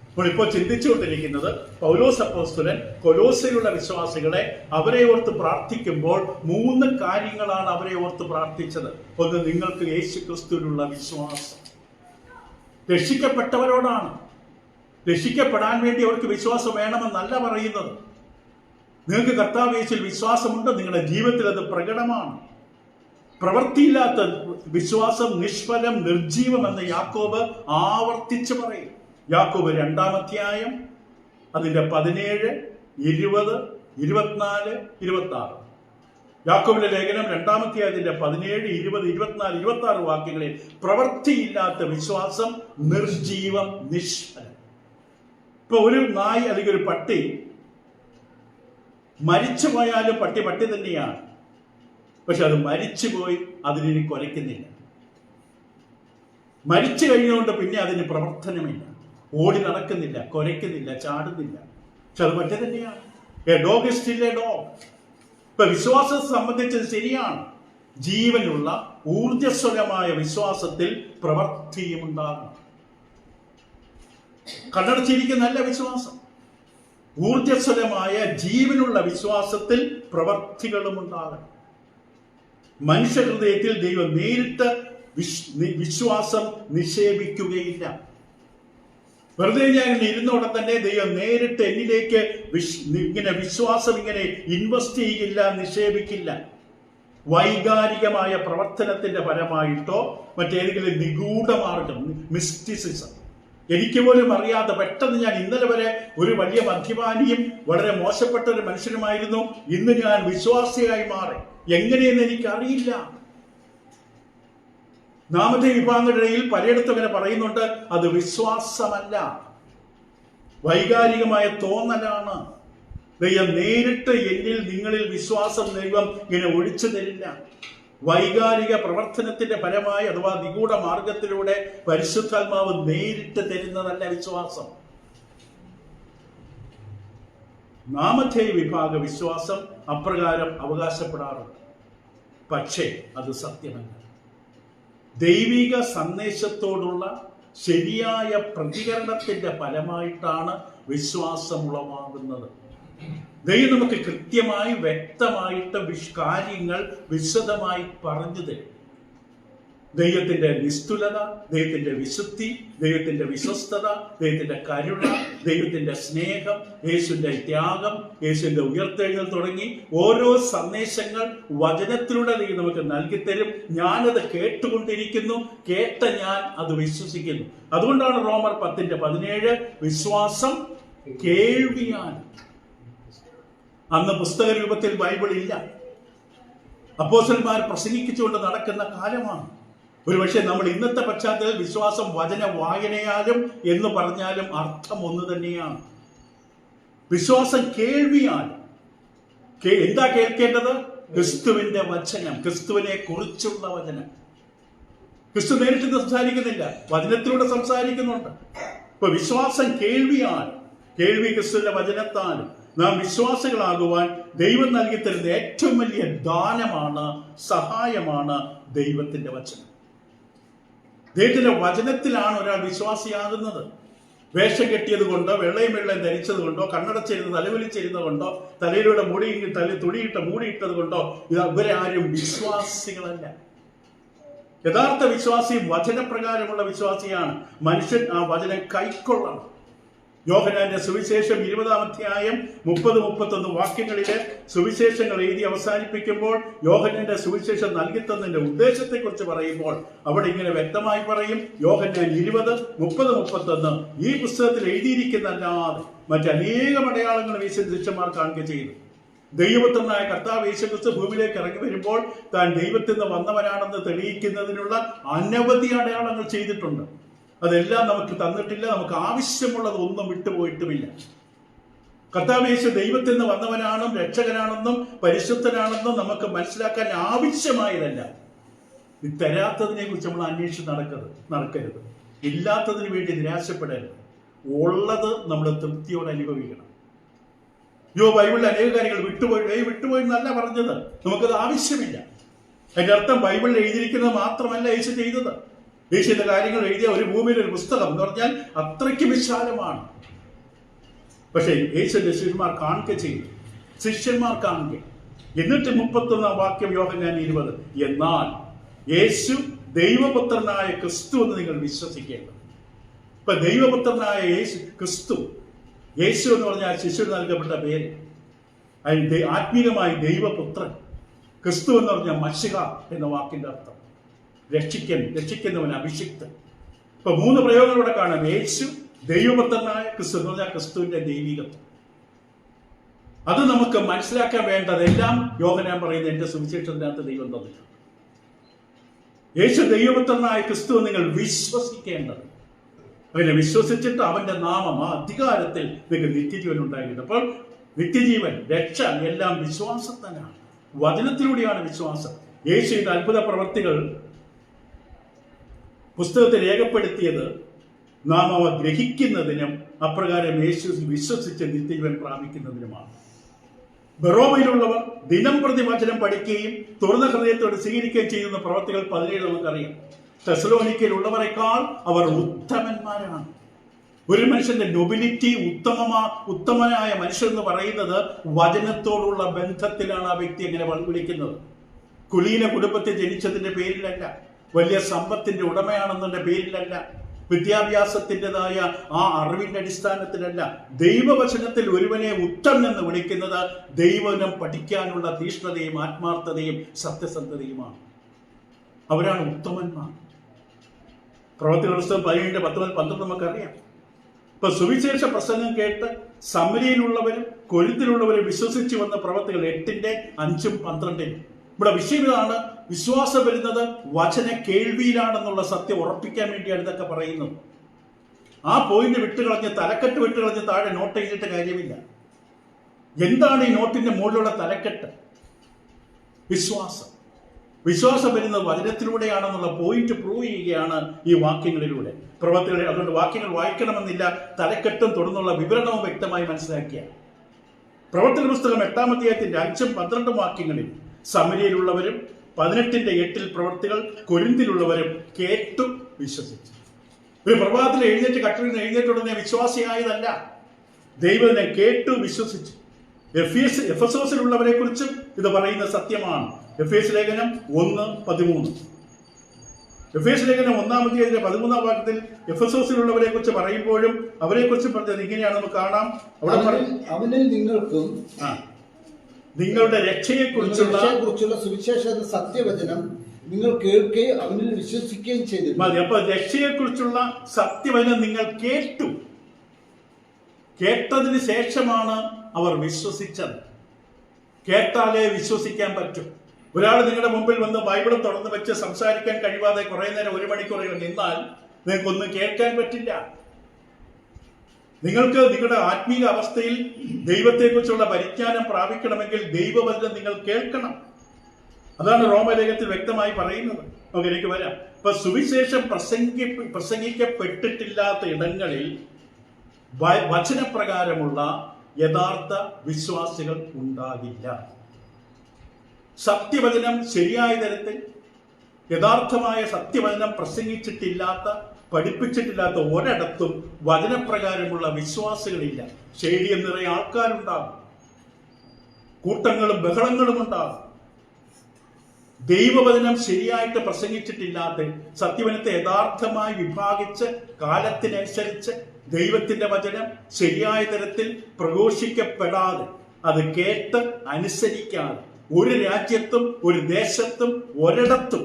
നമ്മളിപ്പോൾ ചിന്തിച്ചുകൊണ്ടിരിക്കുന്നത് പൗലോസ് അപ്പോസ്തലൻ കൊലോസ്യയിലുള്ള വിശ്വാസികളെ അവരെ ഓർത്ത് പ്രാർത്ഥിക്കുമ്പോൾ 3 കാര്യങ്ങളാണ് അവരെ ഓർത്ത് പ്രാർത്ഥിച്ചത്. ഒന്ന്, നിങ്ങൾക്ക് യേശുക്രിസ്തുവിലുള്ള വിശ്വാസം. രക്ഷിക്കപ്പെട്ടവരോടാണ്. രക്ഷിക്കപ്പെടാൻ വേണ്ടി അവർക്ക് വിശ്വാസം വേണമെന്നല്ല പറയുന്നത്. നിങ്ങൾക്ക് കർത്താവ് യേശുവിൽ വിശ്വാസമുണ്ട്, നിങ്ങളുടെ ജീവിതത്തിൽ അത് പ്രകടമാണ്. പ്രവൃത്തിയില്ലാത്ത വിശ്വാസം നിഷ്ഫലം, നിർജീവം എന്ന് യാക്കോബ് ആവർത്തിച്ച് പറയും. യാക്കോബ് 2-ാം അധ്യായം അതിന്റെ 17, 20, 24, 26. യാക്കോബിന്റെ ലേഖനം 2-ാം അധ്യായത്തിന്റെ 17, 20, 24, 26 വാക്യങ്ങളിൽ പ്രവൃത്തിയില്ലാത്ത വിശ്വാസം നിർജീവം, നിഷ്ഫലം. ഇപ്പൊ ഒരു നായി അല്ലെങ്കിൽ ഒരു പട്ടി മരിച്ചു പോയാലും പട്ടി തന്നെയാണ്. പക്ഷെ അത് മരിച്ചുപോയി, അതിനി കുരയ്ക്കുന്നില്ല. മരിച്ചു കഴിഞ്ഞുകൊണ്ട് പിന്നെ അതിന് പ്രവർത്തനമില്ല, ഓടി നടക്കുന്നില്ല, കുരയ്ക്കുന്നില്ല, ചാടുന്നില്ല. പക്ഷെ അത് പട്ടി തന്നെയാണ്. A dog is still A dog. ഇപ്പൊ വിശ്വാസത്തെ സംബന്ധിച്ചത് ശരിയാണ്. ജീവനുള്ള ഊർജസ്വലമായ വിശ്വാസത്തിൽ പ്രവൃത്തിയും ഉണ്ടാകണം. കണ്ണടച്ചിരിക്കുന്ന നല്ല വിശ്വാസം. ഊർജസ്വലമായ ജീവനുള്ള വിശ്വാസത്തിൽ പ്രവൃത്തികളും ഉണ്ടാകണം. മനുഷ്യഹൃദയത്തിൽ ദൈവം നേരിട്ട് വിശ്വാസം നിക്ഷേപിക്കുകയില്ല. വെറുതെ ഞാൻ ഇരുന്നോടെ തന്നെ ദൈവം നേരിട്ട് എന്നിലേക്ക് ഇങ്ങനെ വിശ്വാസം ഇങ്ങനെ ഇൻവെസ്റ്റ് ചെയ്യില്ല, നിക്ഷേപിക്കില്ല. വൈകാരികമായ പ്രവർത്തനത്തിന്റെ ഫലമായിട്ടോ മറ്റേതെങ്കിലും നിഗൂഢ മാർഗം, മിസ്റ്റിസിസം, എനിക്ക് പോലും അറിയാതെ പെട്ടെന്ന് ഞാൻ ഇന്നലെ വരെ ഒരു വലിയ മദ്യപാനിയും വളരെ മോശപ്പെട്ട ഒരു മനുഷ്യനുമായിരുന്നു, ഇന്ന് ഞാൻ വിശ്വാസിയായി മാറി. എങ്ങനെയെന്ന് എനിക്കറിയില്ല. നാമത്തെ വിഭാഗങ്ങളുടെ ഇടയിൽ പലയിടത്തും ഇങ്ങനെ പറയുന്നുണ്ട്, അത് വിശ്വാസമല്ല, വൈകാരികമായ തോന്നലാണ്. ദൈവം നേരിട്ട് എന്നിൽ നിങ്ങളിൽ വിശ്വാസം ദൈവം ഇങ്ങനെ ഒഴിച്ചു തരില്ല. വൈകാരിക പ്രവർത്തനത്തിന്റെ ഫലമായി അഥവാ നിഗൂഢ മാർഗത്തിലൂടെ പരിശുദ്ധാത്മാവ് നേരിട്ട് തരുന്നതല്ല വിശ്വാസം. നാമധേയ വിഭാഗ വിശ്വാസം അപ്രകാരം അവകാശപ്പെടാറുണ്ട്. പക്ഷേ അത് സത്യമല്ല. ദൈവിക സന്ദേശത്തോടുള്ള ശരിയായ പ്രതികരണത്തിന്റെ ഫലമായിട്ടാണ് വിശ്വാസം ഉളവാകുന്നത്. ദൈവം നമുക്ക് കൃത്യമായി വ്യക്തമായിട്ട് കാര്യങ്ങൾ വിശദമായി പറഞ്ഞു തരും. ദൈവത്തിന്റെ നിസ്തുലത, ദൈവത്തിന്റെ വിശുദ്ധി, ദൈവത്തിന്റെ വിശ്വസ്തത, ദൈവത്തിന്റെ കരുണ, ദൈവത്തിന്റെ സ്നേഹം, യേശുവിന്റെ ത്യാഗം, യേശുവിന്റെ ഉയർത്തെഴുന്നേൽ തുടങ്ങി ഓരോ സന്ദേശങ്ങൾ വചനത്തിലൂടെ ദൈവം നമുക്ക് നൽകിത്തരും. ഞാനത് കേട്ടുകൊണ്ടിരിക്കുന്നു, കേട്ട ഞാൻ അത് വിശ്വസിക്കുന്നു. അതുകൊണ്ടാണ് റോമർ 10:17 വിശ്വാസം കേൾവിയാണ്. അന്ന് പുസ്തക രൂപത്തിൽ ബൈബിൾ ഇല്ല. അപ്പോസ്തലന്മാർ പ്രസംഗിച്ചുകൊണ്ട് നടക്കുന്ന കാലമാണ്. ഒരുപക്ഷെ നമ്മൾ ഇന്നത്തെ പശ്ചാത്തലത്തിൽ വിശ്വാസം വചന വായനയാലും എന്ന് പറഞ്ഞാലും അർത്ഥം ഒന്ന് തന്നെയാണ്. വിശ്വാസം കേൾവിയാണ്. എന്താ കേൾക്കേണ്ടത്? ക്രിസ്തുവിന്റെ വചനം, ക്രിസ്തുവിനെ കുറിച്ചുള്ള വചനം. ക്രിസ്തു നേരിട്ട് സംസാരിക്കുന്നില്ല, വചനത്തിലൂടെ സംസാരിക്കുന്നുണ്ട്. ഇപ്പൊ വിശ്വാസം കേൾവിയാണ്. കേൾവി ക്രിസ്തുവിന്റെ വചനത്താലും നാം വിശ്വാസികളാകുവാൻ ദൈവം നൽകി തരുന്ന ഏറ്റവും വലിയ ദാനമാണ്, സഹായമാണ് ദൈവത്തിന്റെ വചനം. ദൈവത്തിന്റെ വചനത്തിലാണ് ഒരാൾ വിശ്വാസിയാകുന്നത്. വേഷം കെട്ടിയത് കൊണ്ടോ, വെള്ളയും വെള്ളയും ധരിച്ചത് കൊണ്ടോ, കണ്ണടച്ചിരുന്ന് തലവലിച്ചിരുന്നത് കൊണ്ടോ, തലയിലൂടെ തുണിയിട്ട് മൂടിയിട്ടത് കൊണ്ടോ ഇവരാരും വിശ്വാസികളല്ല. യഥാർത്ഥ വിശ്വാസി വചനപ്രകാരമുള്ള വിശ്വാസിയാണ്. മനുഷ്യൻ ആ വചനം കൈക്കൊള്ളണം. യോഹന്നാന്റെ സുവിശേഷം 20-ാം അധ്യായം 30-31 വാക്യങ്ങളിലെ സുവിശേഷങ്ങൾ എഴുതി അവസാനിപ്പിക്കുമ്പോൾ യോഹന്നാന്റെ സുവിശേഷം നൽകിത്തന്നതിന്റെ ഉദ്ദേശത്തെക്കുറിച്ച് പറയുമ്പോൾ അവിടെ ഇങ്ങനെ വ്യക്തമായി പറയും. യോഹന്നാൻ 20:30-31 ഈ പുസ്തകത്തിൽ എഴുതിയിരിക്കുന്നല്ലാതെ മറ്റനേകം അടയാളങ്ങൾ യേശുവിന്റെ ശിഷ്യന്മാർ കാണുക ചെയ്തു. ദൈവപുത്രനായ കർത്താവ് യേശുക്രിസ്തു ഭൂമിയിലേക്ക് ഇറങ്ങി വരുമ്പോൾ താൻ ദൈവത്തിൽ നിന്ന് വന്നവനാണെന്ന് തെളിയിക്കുന്നതിനുള്ള അനവധി അടയാളങ്ങൾ ചെയ്തിട്ടുണ്ട്. അതെല്ലാം നമുക്ക് തന്നിട്ടില്ല. നമുക്ക് ആവശ്യമുള്ളത് ഒന്നും വിട്ടുപോയിട്ടുമില്ല. കർത്താവ് യേശു ദൈവത്തിൽ നിന്ന് വന്നവനാണെന്നും രക്ഷകനാണെന്നും പരിശുദ്ധനാണെന്നും നമുക്ക് മനസ്സിലാക്കാൻ ആവശ്യമായതല്ല. ഇത് തരാത്തതിനെ കുറിച്ച് നമ്മൾ അന്വേഷിച്ച് നടക്കരുത്. ഇല്ലാത്തതിന് വേണ്ടി നിരാശപ്പെടരുത്. ഉള്ളത് നമ്മൾ തൃപ്തിയോടെ അനുഭവിക്കണം. ബൈബിളിൽ അനേക കാര്യങ്ങൾ വിട്ടുപോയി എന്നല്ല പറഞ്ഞത്. നമുക്കത് ആവശ്യമില്ല. അതിന്റെ അർത്ഥം ബൈബിളിൽ എഴുതിയിരിക്കുന്നത് മാത്രമല്ല യേശു ചെയ്തത്. യേശുവിന്റെ കാര്യങ്ങൾ എഴുതിയ ഒരു ഭൂമിയിൽ ഒരു പുസ്തകം എന്ന് പറഞ്ഞാൽ അത്രയ്ക്ക് വിശാലമാണ്. പക്ഷേ യേശുവിന്റെ ശിഷ്യന്മാർ കാണുക ചെയ്തു. ശിഷ്യന്മാർ കാണുക. എന്നിട്ട് 31-ാം വാക്യം യോഹന്നാൻ 20 എന്നാൽ യേശു ദൈവപുത്രനായ ക്രിസ്തു എന്ന് നിങ്ങൾ വിശ്വസിക്കേണ്ടത്. ഇപ്പൊ ദൈവപുത്രനായ ക്രിസ്തു, യേശു എന്ന് പറഞ്ഞാൽ ശിശുവിന് നൽകപ്പെട്ട പേര്. അതിന് ആത്മീകമായി ദൈവപുത്രൻ. ക്രിസ്തു എന്ന് പറഞ്ഞാൽ മശിഹ എന്ന വാക്കിന്റെ അർത്ഥം രക്ഷിക്കുന്നവൻ, അഭിഷിക്തൻ. ഇപ്പൊ 3 പ്രയോഗങ്ങളൂടെ കാണാം. യേശു ദൈവപുത്രനായ ക്രിസ്തു എന്ന് പറഞ്ഞാൽ ക്രിസ്തുവിന്റെ ദൈവികത്വം. അത് നമുക്ക് മനസ്സിലാക്കാൻ വേണ്ടതെല്ലാം യോഹന്നാൻ പറയുന്നത് എന്റെ സുവിശേഷത്തിനകത്ത് ദൈവം തന്നിട്ടുണ്ട്. യേശു ദൈവപുത്രനായ ക്രിസ്തു നിങ്ങൾ വിശ്വസിക്കേണ്ടത്. അവനെ വിശ്വസിച്ചിട്ട് അവന്റെ നാമം, ആ അധികാരത്തിൽ നിങ്ങൾക്ക് നിത്യജീവൻ ഉണ്ടായിരുന്നു. അപ്പോൾ നിത്യജീവൻ, രക്ഷ എല്ലാം വിശ്വാസത്തിനാണ്. വചനത്തിലൂടെയാണ് വിശ്വാസം. യേശുവിന്റെ അത്ഭുത പ്രവർത്തികൾ പുസ്തകത്തിൽ രേഖപ്പെടുത്തിയത് നാം അവ ഗ്രഹിക്കുന്നതിനും അപ്രകാരം യേശു വിശ്വസിച്ച് നിത്യജീവൻ പ്രാപിക്കുന്നതിനുമാണ്. ബറോവയിലുള്ളവർ ദിനം പ്രതി വചനം പഠിക്കുകയും തുറന്ന ഹൃദയത്തോടെ സ്വീകരിക്കുകയും ചെയ്യുന്ന പ്രവർത്തികൾ 17 നമുക്കറിയാം. തെസലോനിക്കയിലുള്ളവരെക്കാൾ അവർ ഉത്തമന്മാരാണ്. ഒരു മനുഷ്യന്റെ നൊബിലിറ്റി, ഉത്തമനായ മനുഷ്യൻ എന്ന് പറയുന്നത് വചനത്തോടുള്ള ബന്ധത്തിലാണ് ആ വ്യക്തി എങ്ങനെ വിളിക്കുന്നത്. കുലീന കുടുംബത്തിൽ ജനിച്ചതിന്റെ പേരിലല്ല, വലിയ സമ്പത്തിന്റെ ഉടമയാണെന്നതിന്റെ പേരിലല്ല, വിദ്യാഭ്യാസത്തിൻ്റെതായ ആ അറിവിന്റെ അടിസ്ഥാനത്തിലല്ല. ദൈവവചനത്തിൽ ഒരുവനെ ഉത്തമൻ എന്ന് വിളിക്കുന്നത് ദൈവനം പഠിക്കാനുള്ള തീഷ്ണതയും ആത്മാർത്ഥതയും സത്യസന്ധതയുമാണ്. അവരാണ് ഉത്തമന്മാർ. പ്രവർത്തികളുടെ പുസ്തകം 17:10-12 നമുക്കറിയാം. ഇപ്പൊ സുവിശേഷ പ്രസംഗം കേട്ട് സമരിയിലുള്ളവരും കൊരിന്തിലുള്ളവരും വിശ്വസിച്ചു വന്ന പ്രവർത്തികൾ 8:5-12. ഇവിടെ വിഷയം ഇതാണ്. വിശ്വാസം വരുന്നത് വചന കേൾവിയിലാണെന്നുള്ള സത്യം ഉറപ്പിക്കാൻ വേണ്ടിയാണ് ഇതൊക്കെ പറയുന്നത്. ആ പോയിന്റ് തലക്കെട്ട് വിട്ടുകളഞ്ഞ് താഴെ നോട്ട് ചെയ്തിട്ട് കാര്യമില്ല. എന്താണ് ഈ നോട്ടിന്റെ മുകളിലുള്ള തലക്കെട്ട്? വിശ്വാസം വരുന്നത് വചനത്തിലൂടെയാണെന്നുള്ള പോയിന്റ് പ്രൂവ് ചെയ്യുകയാണ് ഈ വാക്യങ്ങളിലൂടെ. പ്രവർത്തികളെ അതുകൊണ്ട് വാക്യങ്ങൾ വായിക്കണമെന്നില്ല, തലക്കെട്ടും തുടർന്നുള്ള വിവരണവും വ്യക്തമായി മനസ്സിലാക്കിയ പ്രവർത്തന പുസ്തകം 8-ാം അധ്യായത്തിന്റെ 5-12 വാക്യങ്ങളിൽ സമരിയിലുള്ളവരും 18:8 പ്രവർത്തികൾ കൊരിന്തിലുള്ളവരും കേട്ടു വിശ്വസിച്ചു. ഒരു പ്രഭാതത്തിൽ കട്ടിലിൽ എഴുന്നേറ്റുടനെ വിശ്വാസിയായതല്ല. ദൈവത്തിനെ കേട്ടു വിശ്വസിച്ചു. എഫെസോസിലുള്ളവരെ കുറിച്ചും ഇത് പറയുന്ന സത്യമാണ്. എഫേസ് ലേഖനം 1:13. എഫേസ് ലേഖനം 1-13 വാക്യത്തിൽ എഫെസോസിലുള്ളവരെ കുറിച്ച് പറയുമ്പോഴും അവരെ കുറിച്ച് പറഞ്ഞത് ഇങ്ങനെയാണ് നമുക്ക് കാണാം. അവിടെ അവനിൽ നിങ്ങൾക്കും നിങ്ങളുടെ രക്ഷയെക്കുറിച്ചുള്ള സുവിശേഷ സത്യവചനം നിങ്ങൾ കേൾക്കുകയും അവനിൽ വിശ്വസിക്കുകയും ചെയ്തു. മതി. അപ്പൊ രക്ഷയെക്കുറിച്ചുള്ള സത്യവചനം നിങ്ങൾ കേട്ടു. കേട്ടതിന് ശേഷമാണ് അവർ വിശ്വസിച്ചത്. കേട്ടാലേ വിശ്വസിക്കാൻ പറ്റും. ഒരാൾ നിങ്ങളുടെ മുമ്പിൽ വന്ന് ബൈബിളും തുറന്നു വെച്ച് സംസാരിക്കാൻ കഴിയാതെ കുറെ നേരം 1 മണിക്കൂർ നിന്നാൽ നിങ്ങൾക്കൊന്നും കേൾക്കാൻ പറ്റില്ല. നിങ്ങൾക്ക് നിങ്ങളുടെ ആത്മീയ അവസ്ഥയിൽ ദൈവത്തെക്കുറിച്ചുള്ള പരിജ്ഞാനം പ്രാപിക്കണമെങ്കിൽ ദൈവവചനം നിങ്ങൾ കേൾക്കണം. അതാണ് റോമലേഖനത്തിൽ വ്യക്തമായി പറയുന്നത്. നമുക്ക് എനിക്ക് വരാം. ഇപ്പൊ സുവിശേഷം പ്രസംഗിക്കപ്പെട്ടിട്ടില്ലാത്ത ഇടങ്ങളിൽ വചനപ്രകാരമുള്ള യഥാർത്ഥ വിശ്വാസികൾ ഉണ്ടാകില്ല. സത്യവചനം ശരിയായ തരത്തിൽ യഥാർത്ഥമായ സത്യവചനം പ്രസംഗിച്ചിട്ടില്ലാത്ത, പഠിപ്പിച്ചിട്ടില്ലാത്ത ഒരിടത്തും വചനപ്രകാരമുള്ള വിശ്വാസികളില്ല. സ്റ്റേഡിയം നിറയെ ആൾക്കാരുണ്ടാകും, കൂട്ടങ്ങളും ബഹളങ്ങളും ഉണ്ടാകും. ദൈവവചനം ശരിയായിട്ട് പ്രസംഗിച്ചിട്ടില്ലാത്ത, സത്യവചനത്തെ യഥാർത്ഥമായി വിഭാഗിച്ച് കാലത്തിനനുസരിച്ച് ദൈവത്തിന്റെ വചനം ശരിയായ തരത്തിൽ പ്രഘോഷിക്കപ്പെടാതെ, അത് കേട്ട് അനുസരിക്കാതെ ഒരു രാജ്യത്തും ഒരു ദേശത്തും ഒരിടത്തും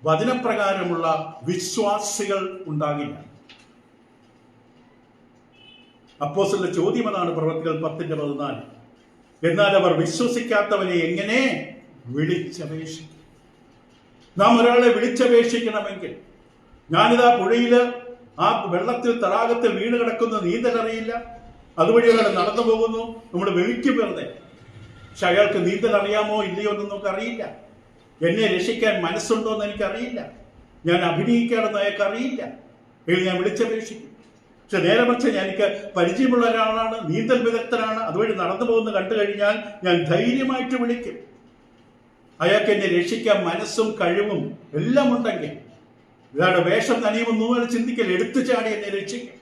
വചനപ്രകാരമുള്ള വിശ്വാസികൾ ഉണ്ടാകില്ല. അപ്പോസ്തലന്റെ ചോദ്യം അതാണ്. പ്രവൃത്തികൾ 10:14. എന്നാൽ അവർ വിശ്വസിക്കാത്തവനെ എങ്ങനെ വിളിച്ചപേക്ഷിക്കും? നാം ഒരാളെ വിളിച്ചപേക്ഷിക്കണമെങ്കിൽ, ഞാനിതാ പുഴയില് ആ വെള്ളത്തിൽ തടാകത്തിൽ വീണ് കിടക്കുന്ന നീന്തലറിയില്ല, അതുവഴി ഒരാൾ നടന്നു പോകുന്നു, നമ്മൾ വിളിക്കും വെറുതെ. പക്ഷെ അയാൾക്ക് നീന്തൽ അറിയാമോ ഇല്ലയോ എന്ന് നമുക്ക് അറിയില്ല. എന്നെ രക്ഷിക്കാൻ മനസ്സുണ്ടോ എന്ന് എനിക്കറിയില്ല. ഞാൻ അഭിനയിക്കാണെന്ന് അയാൾക്ക് അറിയില്ല. ഞാൻ വിളിച്ചപേക്ഷിക്കും. പക്ഷെ നേരെ മറിച്ച് എനിക്ക് പരിചയമുള്ള ഒരാളാണ്, നീന്തൽ വിദഗ്ധനാണ്, അതുവഴി നടന്നു പോകുന്ന കണ്ടു കഴിഞ്ഞാൽ ഞാൻ ധൈര്യമായിട്ട് വിളിക്കും. അയാൾക്ക് എന്നെ രക്ഷിക്കാൻ മനസ്സും കഴിവും എല്ലാം ഉണ്ടെങ്കിൽ, ഇയാളുടെ വേഷം നനിയുമെന്ന് ചിന്തിക്കൽ, എടുത്തു ചാടി എന്നെ രക്ഷിക്കും.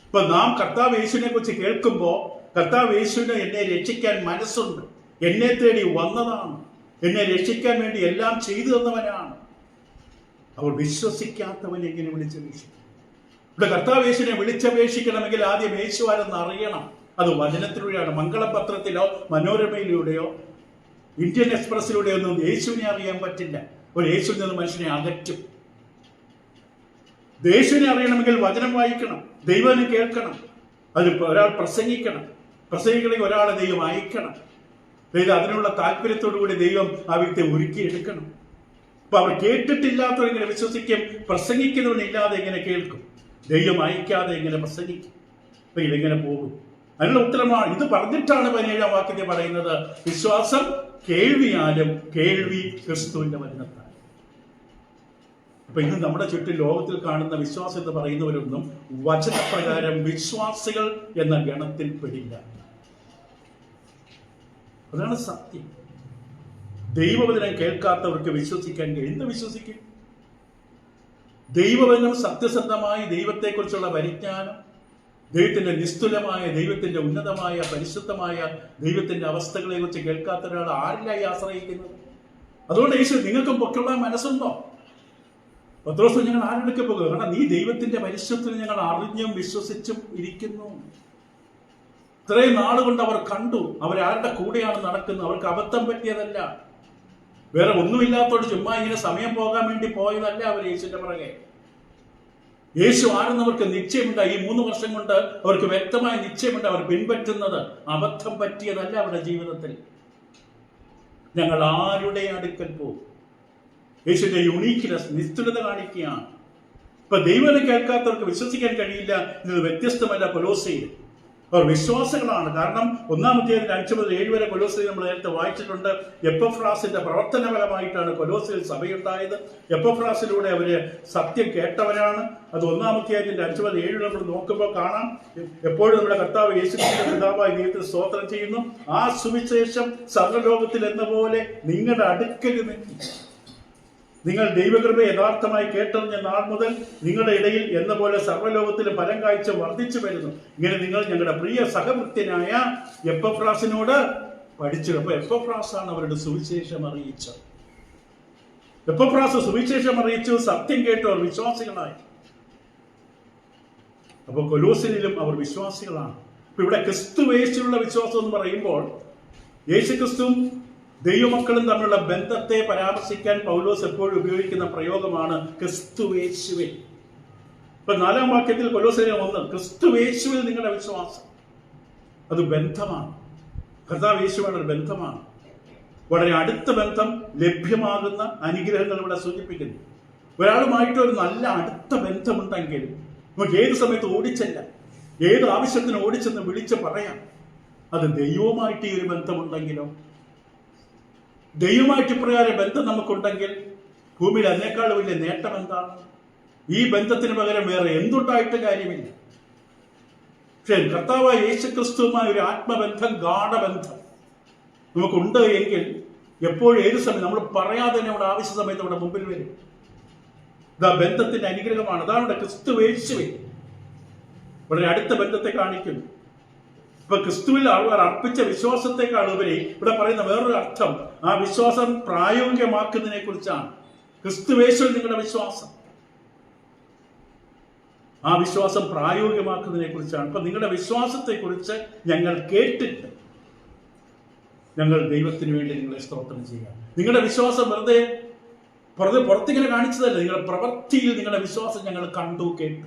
ഇപ്പൊ നാം കർത്താവ് യേശുവിനെ കുറിച്ച് കേൾക്കുമ്പോൾ, കർത്താവ് യേശുവിന് എന്നെ രക്ഷിക്കാൻ മനസ്സുണ്ട്, എന്നെ തേടി വന്നതാണ്, എന്നെ രക്ഷിക്കാൻ വേണ്ടി എല്ലാം ചെയ്തു തന്നവനാണ്. അവർ വിശ്വസിക്കാത്തവൻ എങ്ങനെ വിളിച്ചപേക്ഷിക്കും? ഇവിടെ കർത്താവ് യേശുവിനെ വിളിച്ചപേക്ഷിക്കണമെങ്കിൽ ആദ്യം യേശു ആരെന്ന് അറിയണം. അത് വചനത്തിലൂടെയാണ്. മംഗളപത്രത്തിലോ മനോരമയിലൂടെയോ ഇന്ത്യൻ എക്സ്പ്രസിലൂടെയോ ഒന്നും യേശുവിനെ അറിയാൻ പറ്റില്ല. ഒരു യേശുവിൽ നിന്ന് മനുഷ്യനെ അകറ്റും. യേശുവിനെ അറിയണമെങ്കിൽ വചനം വായിക്കണം, ദൈവനെ കേൾക്കണം, അത് ഒരാൾ പ്രസംഗിക്കണം. പ്രസംഗിക്കണമെങ്കിൽ ഒരാളെ ദൈവം അയക്കണം. അതിനുള്ള താല്പര്യത്തോടുകൂടി ദൈവം ആ വ്യക്തിയെ ഒരുക്കിയെടുക്കണം. അപ്പൊ അവർ കേട്ടിട്ടില്ലാത്തവർ എങ്ങനെ വിശ്വസിക്കും? പ്രസംഗിക്കുന്നവനില്ലാതെ എങ്ങനെ കേൾക്കും? ദൈവം അയക്കാതെ എങ്ങനെ പ്രസംഗിക്കും? അപ്പൊ ഇതെങ്ങനെ പോകും? അതിനുള്ള ഉത്തരമാണ് ഇത് പറഞ്ഞിട്ടാണ് 17-ാം വാക്യത്തിൽ പറയുന്നത്, വിശ്വാസം കേൾവിയാലും കേൾവി ക്രിസ്തുവിന്റെ വചനത്താൽ. അപ്പൊ ഇന്ന് നമ്മുടെ ചുറ്റും ലോകത്തിൽ കാണുന്ന വിശ്വാസം എന്ന് പറയുന്നവരൊന്നും വചനപ്രകാരം വിശ്വാസികൾ എന്ന ഗണത്തിൽ പെടില്ല. അതാണ് സത്യം. ദൈവവചനം കേൾക്കാത്തവർക്ക് വിശ്വസിക്കാൻ എന്ത് വിശ്വസിക്കും? ദൈവവചനം സത്യസന്ധമായി ദൈവത്തെക്കുറിച്ചുള്ള പരിജ്ഞാനം, ദൈവത്തിന്റെ നിസ്തുലമായ, ദൈവത്തിന്റെ ഉന്നതമായ, പരിശുദ്ധമായ ദൈവത്തിന്റെ അവസ്ഥകളെ കുറിച്ച് കേൾക്കാത്ത ഒരാൾ ആരിലായി ആശ്രയിക്കുന്നത്? അതുകൊണ്ട് യേശു, നിങ്ങൾക്കും പൊക്കെയുള്ള മനസ്സുണ്ടോ? പത്രോസ്, ഞങ്ങൾ ആരുടെ പോകുക? കാരണം നീ ദൈവത്തിന്റെ പരിശുദ്ധത്തിൽ ഞങ്ങൾ അറിഞ്ഞും വിശ്വസിച്ചും ഇരിക്കുന്നു. ഇത്രയും നാളുകൊണ്ട് അവർ കണ്ടു, അവരാരുടെ കൂടെയാണ് നടക്കുന്നത്. അവർക്ക് അബദ്ധം പറ്റിയതല്ല, വേറെ ഒന്നുമില്ലാത്തോട് ചുമ്മാ ഇങ്ങനെ സമയം പോകാൻ വേണ്ടി പോയതല്ല അവർ യേശുവിന്റെ പുറകെ. യേശു ആരെന്ന് അവർക്ക് നിശ്ചയമുണ്ട്. ഈ 3 വർഷം കൊണ്ട് അവർക്ക് വ്യക്തമായ നിശ്ചയമുണ്ട്. അവർ പിൻപറ്റുന്നത് അബദ്ധം പറ്റിയതല്ല അവരുടെ ജീവിതത്തിൽ. ഞങ്ങൾ ആരുടെ അടുക്കൽ പോകും? യേശുവിന്റെ യുണീക്ക്നെസ്, നിസ്തുലത കാണിക്കുകയാണ്. ഇപ്പൊ ദൈവനെ കേൾക്കാത്തവർക്ക് വിശ്വസിക്കാൻ കഴിയില്ല. ഇത് വ്യത്യസ്തമല്ല കൊലോസ്യയിൽ. അവർ വിശ്വാസികളാണ്. കാരണം 1-ാം അധ്യായത്തിൽ 5 മുതൽ 7 വരെ കൊലോസ്യയിൽ നമ്മൾ നേരത്തെ വായിച്ചിട്ടുണ്ട്. എപ്പഫ്രാസിന്റെ പ്രവർത്തനഫലമായിട്ടാണ് കൊലോസ്യയിൽ സഭയുണ്ടായത്. എപ്പഫ്രാസിലൂടെ അവര് സത്യം കേട്ടവരാണ്. അത് 1-ാം അധ്യായത്തിന്റെ 5 മുതൽ 7 നമ്മൾ നോക്കുമ്പോൾ കാണാം. എപ്പോഴും നമ്മുടെ കർത്താവ് യേശുക്രിസ്തുവിന്റെ പിതാവായി ദൈവത്തെ സ്തോത്രം ചെയ്യുന്നു. ആ സുവിശേഷം സർവ്വലോകത്തിൽ എന്ന പോലെ നിങ്ങളുടെ അടുക്കൽ നിൽക്കും. നിങ്ങൾ ദൈവകൃപയെ യഥാർത്ഥമായി കേട്ടറിഞ്ഞ നാൾ മുതൽ നിങ്ങളുടെ ഇടയിൽ എന്ന പോലെ സർവ്വലോകത്തിലും ഫലം കാഴ്ച വർദ്ധിച്ചു വരുന്നു. ഇങ്ങനെ നിങ്ങൾ ഞങ്ങളുടെ പ്രിയ സഹവൃത്യനായ എപ്പഫ്രാസിനോട് പഠിച്ചു. അപ്പൊ എപ്പഫ്രാസാണ് അവരുടെ സുവിശേഷം അറിയിച്ചത്. എപ്പഫ്രാസ് സുവിശേഷം അറിയിച്ചു, സത്യം കേട്ടു, അവർ വിശ്വാസികളായി. അപ്പൊ കൊലോസിലും അവർ വിശ്വാസികളാണ്. ഇപ്പൊ ഇവിടെ ക്രിസ്തുവേശുള്ള വിശ്വാസം എന്ന് പറയുമ്പോൾ യേശുക്രിസ്തുവും ദൈവമക്കളും തമ്മിലുള്ള ബന്ധത്തെ പരാമർശിക്കാൻ പൗലോസ് എപ്പോഴും ഉപയോഗിക്കുന്ന പ്രയോഗമാണ് ക്രിസ്തുവേശുവിൽ. ഇപ്പൊ 4-ാം വാക്യത്തിൽ കൊലോസിലെ 1 ക്രിസ്തുവേശുവിൽ നിങ്ങളുടെ വിശ്വാസം, അത് ബന്ധമാണ്. കർത്താവ് യേശുവാണ് ഒരു ബന്ധമാണ്. വളരെ അടുത്ത ബന്ധം ലഭ്യമാകുന്ന അനുഗ്രഹങ്ങൾ ഇവിടെ സൂചിപ്പിക്കുന്നു. ഒരാളുമായിട്ട് ഒരു നല്ല അടുത്ത ബന്ധമുണ്ടെങ്കിൽ നമുക്ക് ഏത് സമയത്ത് ഓടിച്ചല്ല, ഏത് ആവശ്യത്തിന് ഓടിച്ചെന്ന് വിളിച്ച് പറയാം. അത് ദൈവവുമായിട്ട് ഈ ഒരു ബന്ധമുണ്ടെങ്കിലോ, ദൈവമായിട്ട് ഇപ്രകാരം ബന്ധം നമുക്കുണ്ടെങ്കിൽ ഭൂമിയിൽ അതിനേക്കാൾ വലിയ നേട്ടം എന്താണ്? ഈ ബന്ധത്തിന് പകരം വേറെ എന്തുണ്ടായിട്ട് കാര്യമില്ല. പക്ഷേ കർത്താവായ യേശുക്രിസ്തുവുമായ ഒരു ആത്മബന്ധം, ഗാഢബന്ധം നമുക്കുണ്ട് എങ്കിൽ എപ്പോഴും ഏത് സമയം നമ്മൾ പറയാതെ തന്നെ അവിടെ ആവശ്യ സമയത്ത് അവിടെ മുമ്പിൽ വരും. ഇതാ ബന്ധത്തിന്റെ അനുഗ്രഹമാണ്. അതാണ് ഇവിടെ ക്രിസ്തുവേശുവിൽ വളരെ അടുത്ത ബന്ധത്തെ കാണിക്കുന്നു. ഇപ്പൊ ക്രിസ്തുവിൽ അവർ അർപ്പിച്ച വിശ്വാസത്തെക്കാൾ ഉപരി ഇവിടെ പറയുന്ന വേറൊരു അർത്ഥം ആ വിശ്വാസം പ്രായോഗികമാക്കുന്നതിനെ കുറിച്ചാണ്. ക്രിസ്തുവേശുവിൽ നിങ്ങളുടെ വിശ്വാസം, ആ വിശ്വാസം പ്രായോഗികമാക്കുന്നതിനെ കുറിച്ചാണ്. അപ്പൊ നിങ്ങളുടെ വിശ്വാസത്തെ കുറിച്ച് ഞങ്ങൾ കേട്ടിട്ട് ഞങ്ങൾ ദൈവത്തിന് വേണ്ടി നിങ്ങളെ സ്തോത്രം ചെയ്യാം. നിങ്ങളുടെ വിശ്വാസം വെറുതെ പുറത്തിങ്ങനെ കാണിച്ചതല്ല, നിങ്ങളുടെ പ്രവൃത്തിയിൽ നിങ്ങളുടെ വിശ്വാസം ഞങ്ങൾ കണ്ടു, കേട്ടു.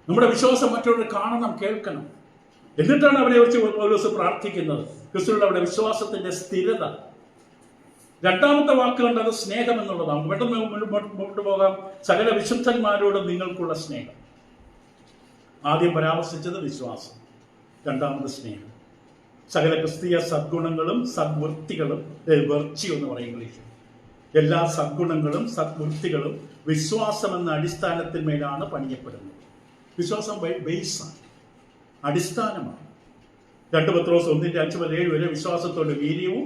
നമ്മുടെ വിശ്വാസം മറ്റുള്ളവർ കാണണം, കേൾക്കണം. എന്നിട്ടാണ് അവരെ കുറിച്ച് പൗലോസ് പ്രാർത്ഥിക്കുന്നത്. ക്രിസ്തുവിലുള്ള അവരുടെ വിശ്വാസത്തിന്റെ സ്ഥിരത. 2ാമത്തെ വാക്ക് കണ്ടത് സ്നേഹം എന്നുള്ളതാണ്. പെട്ടെന്ന് മുന്നോട്ട് പോകാം. സകല വിശുദ്ധന്മാരോടും നിങ്ങൾക്കുള്ള സ്നേഹം. ആദ്യം പരാമർശിച്ചത് വിശ്വാസം, 2ാമത് സ്നേഹം. സകല ക്രിസ്തീയ സദ്ഗുണങ്ങളും സദ്വൃത്തികളും, വെർച്യു എന്ന് പറയും ഇംഗ്ലീഷിൽ, എല്ലാ സദ്ഗുണങ്ങളും സദ്വൃത്തികളും വിശ്വാസം എന്ന അടിസ്ഥാനത്തിന്മേലാണ് പണിയപ്പെടുന്നത്. വിശ്വാസം ബേസാണ്, അടിസ്ഥാനമാണ്. 2 പത്രോസ് 1:5-7 വരെ വിശ്വാസത്തോട് വീര്യവും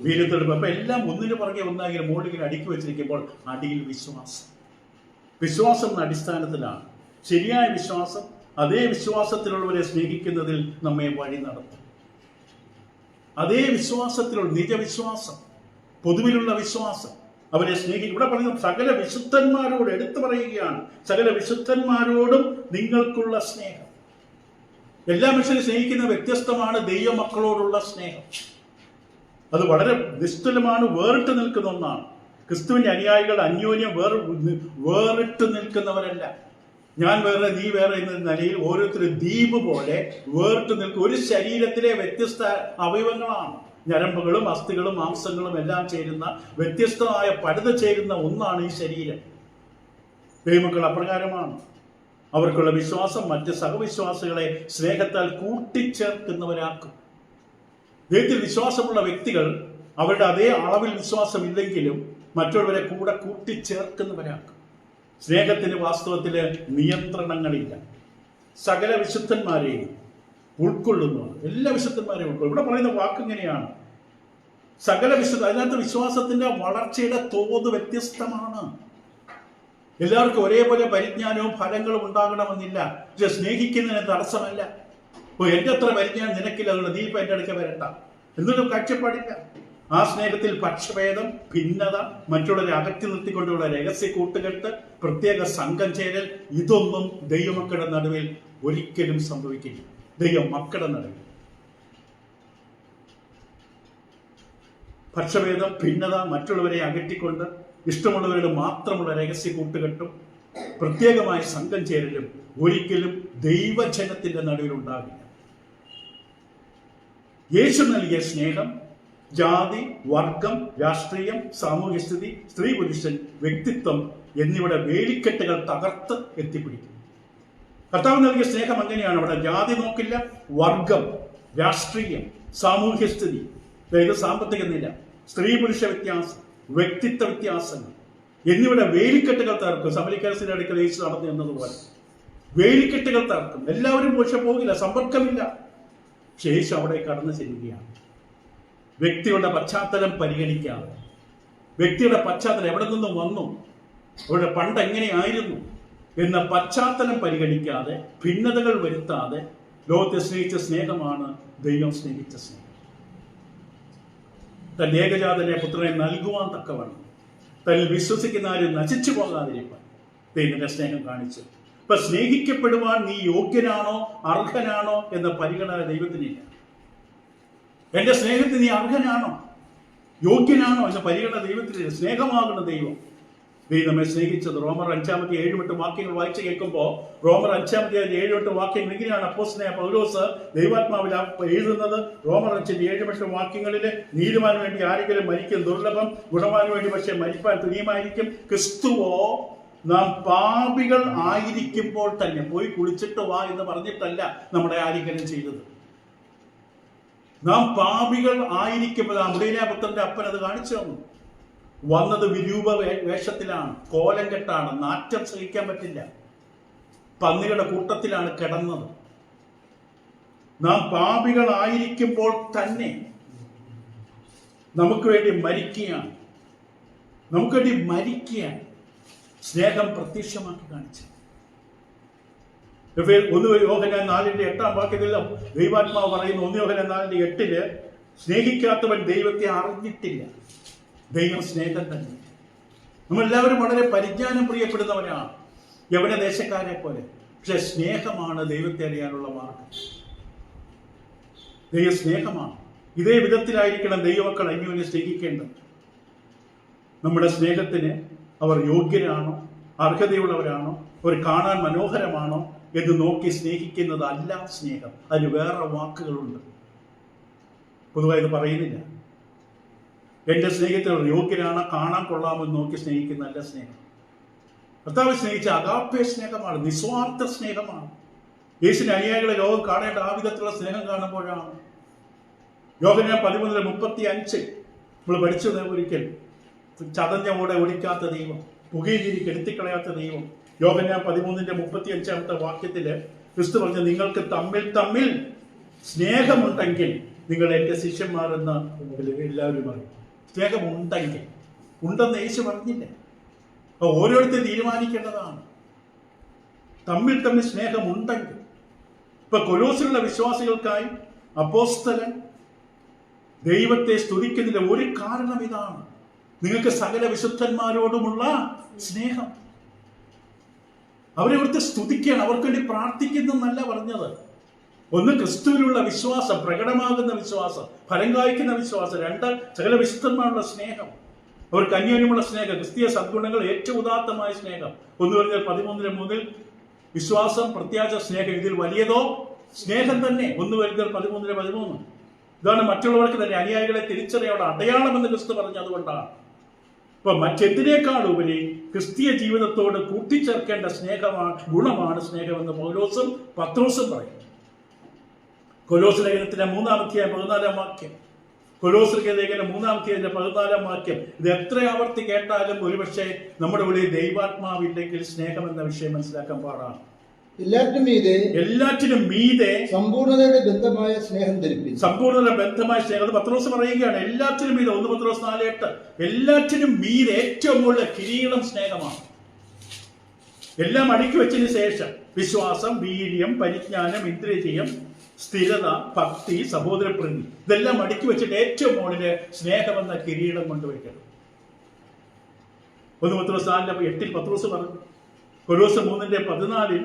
വീര്യത്തോടും. അപ്പൊ എല്ലാം ഒന്നിനു പുറകെ ഒന്നായി മോളിങ്ങനെ അടുക്കി വെച്ചിരിക്കുമ്പോൾ അടിയിൽ വിശ്വാസം. വിശ്വാസം എന്ന അടിസ്ഥാനത്തിലാണ്. ശരിയായ വിശ്വാസം അതേ വിശ്വാസത്തിലുള്ളവരെ സ്നേഹിക്കുന്നതിൽ നമ്മെ വഴി നടത്തും. അതേ വിശ്വാസത്തിലുള്ള നിജവിശ്വാസം, പൊതുവിലുള്ള വിശ്വാസം അവരെ സ്നേഹിക്കും. ഇവിടെ പറയുന്നത് സകല വിശുദ്ധന്മാരോട് എടുത്തു പറയുകയാണ്. സകല വിശുദ്ധന്മാരോടും നിങ്ങൾക്കുള്ള സ്നേഹം. എല്ലാ മനുഷ്യരും സ്നേഹിക്കുന്ന വ്യത്യസ്തമാണ് ദൈവമക്കളോടുള്ള സ്നേഹം. അത് വളരെ നിസ്തുലമാണ്, വേറിട്ട് നിൽക്കുന്ന ഒന്നാണ്. ക്രിസ്തുവിന്റെ അനുയായികൾ അന്യോന്യം വേറിട്ട് നിൽക്കുന്നവരല്ല. ഞാൻ വേറെ നീ വേറെ എന്ന നിലയിൽ ഓരോരുത്തരും ദ്വീപ് പോലെ വേറിട്ട് നിൽക്കും. ഒരു ശരീരത്തിലെ വ്യത്യസ്ത അവയവങ്ങളാണ്. ഞരമ്പുകളും അസ്ഥികളും മാംസങ്ങളും എല്ലാം ചേരുന്ന, വ്യത്യസ്തമായ പഴുത് ചേരുന്ന ഒന്നാണ് ഈ ശരീരം. ദൈവമക്കൾ അപ്രകാരമാണ്. അവർക്കുള്ള വിശ്വാസം മറ്റ് സഹവിശ്വാസികളെ സ്നേഹത്താൽ കൂട്ടിച്ചേർക്കുന്നവരാക്കും. ദൈവത്തിൽ വിശ്വാസമുള്ള വ്യക്തികൾ അവരുടെ അതേ അളവിൽ വിശ്വാസമില്ലെങ്കിലും മറ്റുള്ളവരെ കൂടെ കൂട്ടിച്ചേർക്കുന്നവരാക്കും. സ്നേഹത്തിന് വാസ്തവത്തിൽ നിയന്ത്രണങ്ങളില്ല. സകല വിശുദ്ധന്മാരെയും ഉൾക്കൊള്ളുന്നതാണ്. എല്ലാ വിശുദ്ധന്മാരെയും ഉൾക്കൊള്ളും. ഇവിടെ പറയുന്ന വാക്ക് ഇങ്ങനെയാണ്, സകല വിശുദ്ധ. അതിനകത്ത് വിശ്വാസത്തിന്റെ വളർച്ചയുടെ തോത് വ്യത്യസ്തമാണ്. എല്ലാവർക്കും ഒരേപോലെ പരിജ്ഞാനവും ഫലങ്ങളും ഉണ്ടാകണമെന്നില്ല. പക്ഷെ സ്നേഹിക്കുന്നതിന് തടസ്സമല്ല. എന്റെ അത്ര പരിജ്ഞാനം നിനക്കില്ല, അതുകൊണ്ട് നീ ഇപ്പൊ എന്റെ അടുക്ക വരണ്ട എന്നൊരു കാഴ്ചപ്പാടില്ല. ആ സ്നേഹത്തിൽ പക്ഷഭേദം, ഭിന്നത, മറ്റുള്ളവരെ അകറ്റി നിർത്തിക്കൊണ്ടുള്ള രഹസ്യ കൂട്ടുകെട്ട്, പ്രത്യേക സംഘം ചേരൽ, ഇതൊന്നും ദൈവമക്കളുടെ നടുവിൽ ഒരിക്കലും സംഭവിക്കില്ല. ദൈവമക്കളുടെ നടുവിൽ പക്ഷഭേദം, ഭിന്നത, മറ്റുള്ളവരെ അകറ്റിക്കൊണ്ട് ഇഷ്ടമുള്ളവരുടെ മാത്രമുള്ള രഹസ്യ കൂട്ടുകെട്ടും പ്രത്യേകമായ സംഘം ചേരലും ഒരിക്കലും ദൈവജനത്തിന്റെ നടുവിൽ ഉണ്ടാകില്ല. യേശു നൽകിയ സ്നേഹം ജാതി, വർഗം, രാഷ്ട്രീയം, സാമൂഹ്യസ്ഥിതി, സ്ത്രീ പുരുഷൻ, വ്യക്തിത്വം എന്നിവയുടെ വേലിക്കെട്ടുകൾ തകർത്ത് എത്തിപ്പിടിക്കും. കർത്താവ് നൽകിയ സ്നേഹം അങ്ങനെയാണ്. അവിടെ ജാതി നോക്കില്ല, വർഗം, രാഷ്ട്രീയം, സാമൂഹ്യസ്ഥിതി, അതായത് സാമ്പത്തിക നില, സ്ത്രീ പുരുഷ വ്യത്യാസം, വ്യക്തിത്വ വ്യത്യാസങ്ങൾ എന്നിവയുടെ വേലിക്കെട്ടുകൾ തകർക്കും. സമരിക്കാസിന്റെ അടുക്കൽ യേശു നടന്നു എന്നതുപോലെ വേലിക്കെട്ടുകൾ തകർക്കും. എല്ലാവരും പക്ഷെ പോകില്ല, സമ്പർക്കമില്ല. പക്ഷേ യേശു അവിടെ കടന്നു ചെല്ലുകയാണ്. വ്യക്തിയുടെ പശ്ചാത്തലം പരിഗണിക്കാതെ, വ്യക്തിയുടെ പശ്ചാത്തലം എവിടെ നിന്നും വന്നു, അവരുടെ പണ്ട് എങ്ങനെയായിരുന്നു എന്ന പശ്ചാത്തലം പരിഗണിക്കാതെ, ഭിന്നതകൾ വരുത്താതെ ലോകത്തെ സ്നേഹിച്ച സ്നേഹമാണ് ദൈവം സ്നേഹിച്ച സ്നേഹം. തന്റെ ഏകജാതനെ പുത്രനെ നൽകുവാൻ തക്കവണ്ണം തന്നിൽ വിശ്വസിക്കുന്ന ആരും നശിച്ചു പോകാതിരിക്കാൻ ദൈവത്തിന്റെ സ്നേഹം കാണിച്ചു. ഇപ്പൊ സ്നേഹിക്കപ്പെടുവാൻ നീ യോഗ്യനാണോ അർഹനാണോ എന്ന പരിഗണന ദൈവത്തിനില്ല. എന്റെ സ്നേഹത്തിന് നീ അർഹനാണോ യോഗ്യനാണോ എന്ന പരിഗണന ദൈവത്തിനില്ല. സ്നേഹമാകുന്ന ദൈവം നമ്മെ സ്നേഹിച്ചത്. റോമർ 5:7-8 വാക്യങ്ങൾ വായിച്ചു കേൾക്കുമ്പോൾ റോമർ 5:7-8 വാക്യങ്ങൾ ഇങ്ങനെയാണ് അപ്പോസ്തലനായ പൗലോസ് ദൈവാത്മാവിൽ എഴുതുന്നത്. റോമർ 5:7-8 വാക്യങ്ങളിൽ നീതിമാന് വേണ്ടി ആരെങ്കിലും മരിക്കും ദുർലഭം, ഗുണവാന് വേണ്ടി പക്ഷെ മരിപ്പാൻ തുനിയമായിരിക്കും. ക്രിസ്തുവോ നാം പാപികൾ ആയിരിക്കുമ്പോൾ തന്നെ, പോയി കുളിച്ചിട്ട് വാ എന്ന് പറഞ്ഞിട്ടല്ല നമ്മുടെ ആലിംഗനം ചെയ്തത്. നാം പാപികൾ ആയിരിക്കുമ്പോൾ ആ മുടിയനാപുത്രന്റെ അപ്പൻ അത് കാണിച്ചു തന്നു. വന്നത് വിരൂപ വേഷത്തിലാണ്, കോലം കെട്ടാണ്, നാറ്റം സഹിക്കാൻ പറ്റില്ല, പന്നികളുടെ കൂട്ടത്തിലാണ് കിടന്നത്. നാം പാപികളായിരിക്കുമ്പോൾ തന്നെ നമുക്ക് വേണ്ടി മരിക്കുകയാണ്. സ്നേഹം പ്രത്യക്ഷമാക്കി കാണിച്ചു. 1 യോഹന്നാൻ 4:8 വാക്യത്തിൽ ദൈവാത്മാവ് പറയുന്നു, 1 യോഹന്നാൻ 4:8 സ്നേഹിക്കാത്തവൻ ദൈവത്തെ അറിഞ്ഞിട്ടില്ല. ദൈവം സ്നേഹം തന്നെ. നമ്മളെല്ലാവരും വളരെ പരിജ്ഞാനം പ്രിയപ്പെടുന്നവരാണ്, യവന ദേശക്കാരെ പോലെ. പക്ഷെ സ്നേഹമാണ് ദൈവത്തെ അറിയാനുള്ള മാർഗം. ദൈവ സ്നേഹമാണ്. ഇതേ വിധത്തിലായിരിക്കണം ദൈവമക്കൾ അന്യോന്യം സ്നേഹിക്കേണ്ടത്. നമ്മുടെ സ്നേഹത്തിന് അവർ യോഗ്യരാണോ, അർഹതയുള്ളവരാണോ, അവർ കാണാൻ മനോഹരമാണോ എന്ന് നോക്കി സ്നേഹിക്കുന്നതല്ല സ്നേഹം. അതിന് വേറെ വാക്കുകളുണ്ട്, പൊതുവായി ഇത് പറയുന്നില്ല. എന്റെ സ്നേഹത്തിന് യോഗ്യനാണ്, കാണാൻ കൊള്ളാമെന്ന് നോക്കി സ്നേഹിക്കുന്നതല്ല സ്നേഹം. കർത്താവ് സ്നേഹിച്ച അഗാപ്പേ സ്നേഹമാണ്, നിസ്വാർത്ഥ സ്നേഹമാണ്. യേശുവിന്റെ അനുയായികളെ ലോകം കാണേണ്ട ആ വിധത്തിലുള്ള സ്നേഹം കാണുമ്പോഴാണ്. യോഹന്നാൻ 13:35 നമ്മൾ പഠിച്ചത് ഒരിക്കൽ, ചതഞ്ഞ ഓടെ ഒടിക്കാത്ത ദൈവം, പുകയിലിരി കെടുത്തിക്കളയാത്ത ദൈവം. യോഹന്നാൻ 13:35 വാക്യത്തില് ക്രിസ്തു പറഞ്ഞ, നിങ്ങൾക്ക് തമ്മിൽ സ്നേഹമുണ്ടെങ്കിൽ നിങ്ങൾ എന്റെ ശിഷ്യന്മാരെന്ന് എല്ലാവരും പറയും. സ്നേഹമുണ്ടെങ്കിൽ, ഉണ്ടെന്ന് യേശു പറഞ്ഞില്ല. അപ്പൊ ഓരോരുത്തരും തീരുമാനിക്കേണ്ടതാണ്. തമ്മിൽ സ്നേഹമുണ്ടെങ്കിൽ. ഇപ്പൊ കൊലോസിലുള്ള വിശ്വാസികൾക്കായി അപ്പോസ്തലൻ ദൈവത്തെ സ്തുതിക്കുന്നതിന്റെ ഒരു കാരണം ഇതാണ്, നിങ്ങൾക്ക് സകല വിശുദ്ധന്മാരോടുമുള്ള സ്നേഹം. അവരെ അവിടുത്തെ സ്തുതിക്കുകയാണ്, അവർക്ക് വേണ്ടി പ്രാർത്ഥിക്കുന്നല്ല പറഞ്ഞത്. ഒന്ന് ക്രിസ്തുവിലുള്ള വിശ്വാസം, പ്രകടമാകുന്ന വിശ്വാസം, ഫലം കായ്ക്കുന്ന വിശ്വാസം. 2 സകല വിശുദ്ധന്മാരുള്ള സ്നേഹം, അവർക്ക് അന്യോന്യമുള്ള സ്നേഹം, ക്രിസ്തീയ സദ്ഗുണങ്ങൾ ഏറ്റവും ഉദാത്തമായ സ്നേഹം. 1 പറഞ്ഞാൽ 13:3 വിശ്വാസം, പ്രത്യാശ, സ്നേഹം. ഇതിൽ വലിയതോ സ്നേഹം തന്നെ. 1 പറഞ്ഞാൽ 13:13 ഇതാണ് മറ്റുള്ളവർക്ക് തന്നെ അനുയായികളെ തിരിച്ചറിയാനുള്ള അടയാളമെന്ന് ക്രിസ്തു പറഞ്ഞു. അതുകൊണ്ടാണ് ഇപ്പൊ മറ്റെന്തിനേക്കാൾ ഉപരി ക്രിസ്തീയ ജീവിതത്തോട് കൂട്ടിച്ചേർക്കേണ്ട ഗുണമാണ് സ്നേഹമെന്ന് പൗലോസും പത്രോസും പറയും. കൊലോസ് ലേഖനത്തിന്റെ 3-14 വാക്യം, കൊലോസ് ലേഖനം 3-14 വാക്യം. ഇത് എത്ര ആവർത്തി കേട്ടാലും ഒരുപക്ഷെ നമ്മുടെ ഉള്ളിൽ ദൈവാത്മാവില്ലെങ്കിൽ സ്നേഹം എന്ന വിഷയം മനസ്സിലാക്കാൻ പാടാണ്. എല്ലാറ്റിനും മീതെ സമ്പൂർണതയുടെ ബന്ധമായ സ്നേഹം ധരിപ്പിച്ചു. സമ്പൂർണത ബന്ധമായ സ്നേഹം പത്രോസ് പറയുകയാണ്. എല്ലാറ്റിനും മീതെ, 1 പത്രോസ് 4:8, എല്ലാറ്റിനും മീതെ ഏറ്റവും കൂടുതൽ കിരീടം സ്നേഹമാണ്. എല്ലാം അടുക്കി വെച്ചതിന് ശേഷം വിശ്വാസം, വീര്യം, പരിജ്ഞാനം, ഇന്ദ്രിയം, സ്ഥിരത, ഭക്തി, സഹോദരപ്രീതി, ഇതെല്ലാം അടുക്കി വെച്ചിട്ട് ഏറ്റവും മുകളില് സ്നേഹമെന്ന കിരീടം കൊണ്ടുവയ്ക്കണം. 1 പത്രോസ് 4:8 പത്രോസ് പറഞ്ഞു. കൊലോസ് 3:14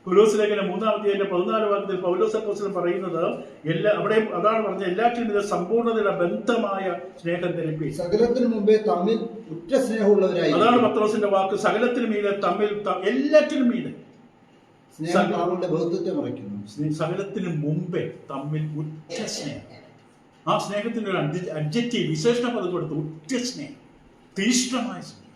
കൊലോസ് ലേഖനം 3-14 വാക്യത്തിൽ പൗലോസ് അപ്പോസ്തലൻ പറയുന്നത് അവിടെ അതാണ് പറഞ്ഞത്, എല്ലാറ്റിനും ഇത് സമ്പൂർണ്ണതയുടെ ബന്ധമായ സ്നേഹം ധരിപ്പി. സകലത്തിനു മുമ്പേ തമ്മിൽ ഉറ്റ സ്നേഹമുള്ളവരായി. അതാണ് പത്രോസിന്റെ വാക്ക്. സകലത്തിനും മീതെ തമ്മിൽ, എല്ലാറ്റിനും മീതെ. സകലത്തിനു മുമ്പേ തമ്മിൽ ഉറ്റ സ്നേഹം. ആ സ്നേഹത്തിന് ഒരു അഡ്ജക്റ്റീവ്, വിശേഷണ പദം കൊടുത്തു, ഉറ്റ സ്നേഹം, തീഷ്ണമായ സ്നേഹം.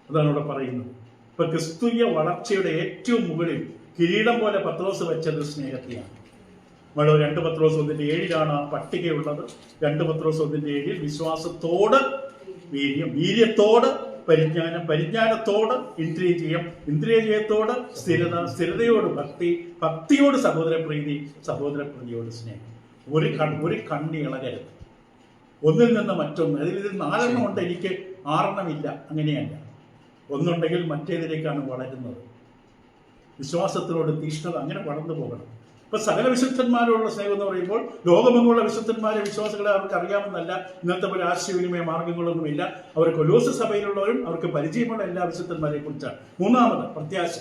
അതാണ് ഇവിടെ പറയുന്നത്. ഇപ്പൊ ക്രിസ്തുയ വളർച്ചയുടെ ഏറ്റവും മുകളിൽ കിരീടം പോലെ പത്രോസ് വെച്ചത് സ്നേഹത്തെയാണ്. 2 പത്രോസ് 1:7 ആ പട്ടികയുള്ളത്. 2 പത്രോസ് 1:7 വിശ്വാസത്തോട് വീര്യം, വീര്യത്തോട് പരിജ്ഞാനം, പരിജ്ഞാനത്തോട് ഇന്ദ്രിയം, ഇന്ദ്രിയജയത്തോട് സ്ഥിരത, സ്ഥിരതയോട് ഭക്തി, ഭക്തിയോട് സഹോദരപ്രീതി, സഹോദരപ്രീതിയോട് സ്നേഹം. ഒരു കണ്ണി ഇളകരുത്. ഒന്നിൽ നിന്ന് മറ്റൊന്ന്. ഇതിൽ 4 ഉണ്ട്, എനിക്ക് 6 ഇല്ല, അങ്ങനെയല്ല. ഒന്നുണ്ടെങ്കിൽ മറ്റേതിലേക്കാണ് വളരുന്നത്. വിശ്വാസത്തിനോട് തീഷ്ണത അങ്ങനെ വളർന്നു പോകണം. ഇപ്പൊ സകല വിശുദ്ധന്മാരോടുള്ള സ്നേഹം എന്ന് പറയുമ്പോൾ ലോകമെങ്ങുള്ള വിശുദ്ധന്മാരെ, വിശ്വാസികളെ അവർക്ക് അറിയാമെന്നല്ല. ഇന്നത്തെ ഒരു ആശയവിനിമയ മാർഗങ്ങളൊന്നുമില്ല. അവർ കൊലോസ് സഭയിലുള്ളവരും അവർക്ക് പരിചയമുള്ള എല്ലാ വിശുദ്ധന്മാരെ കുറിച്ചാണ്. 3ാമത് പ്രത്യാശ.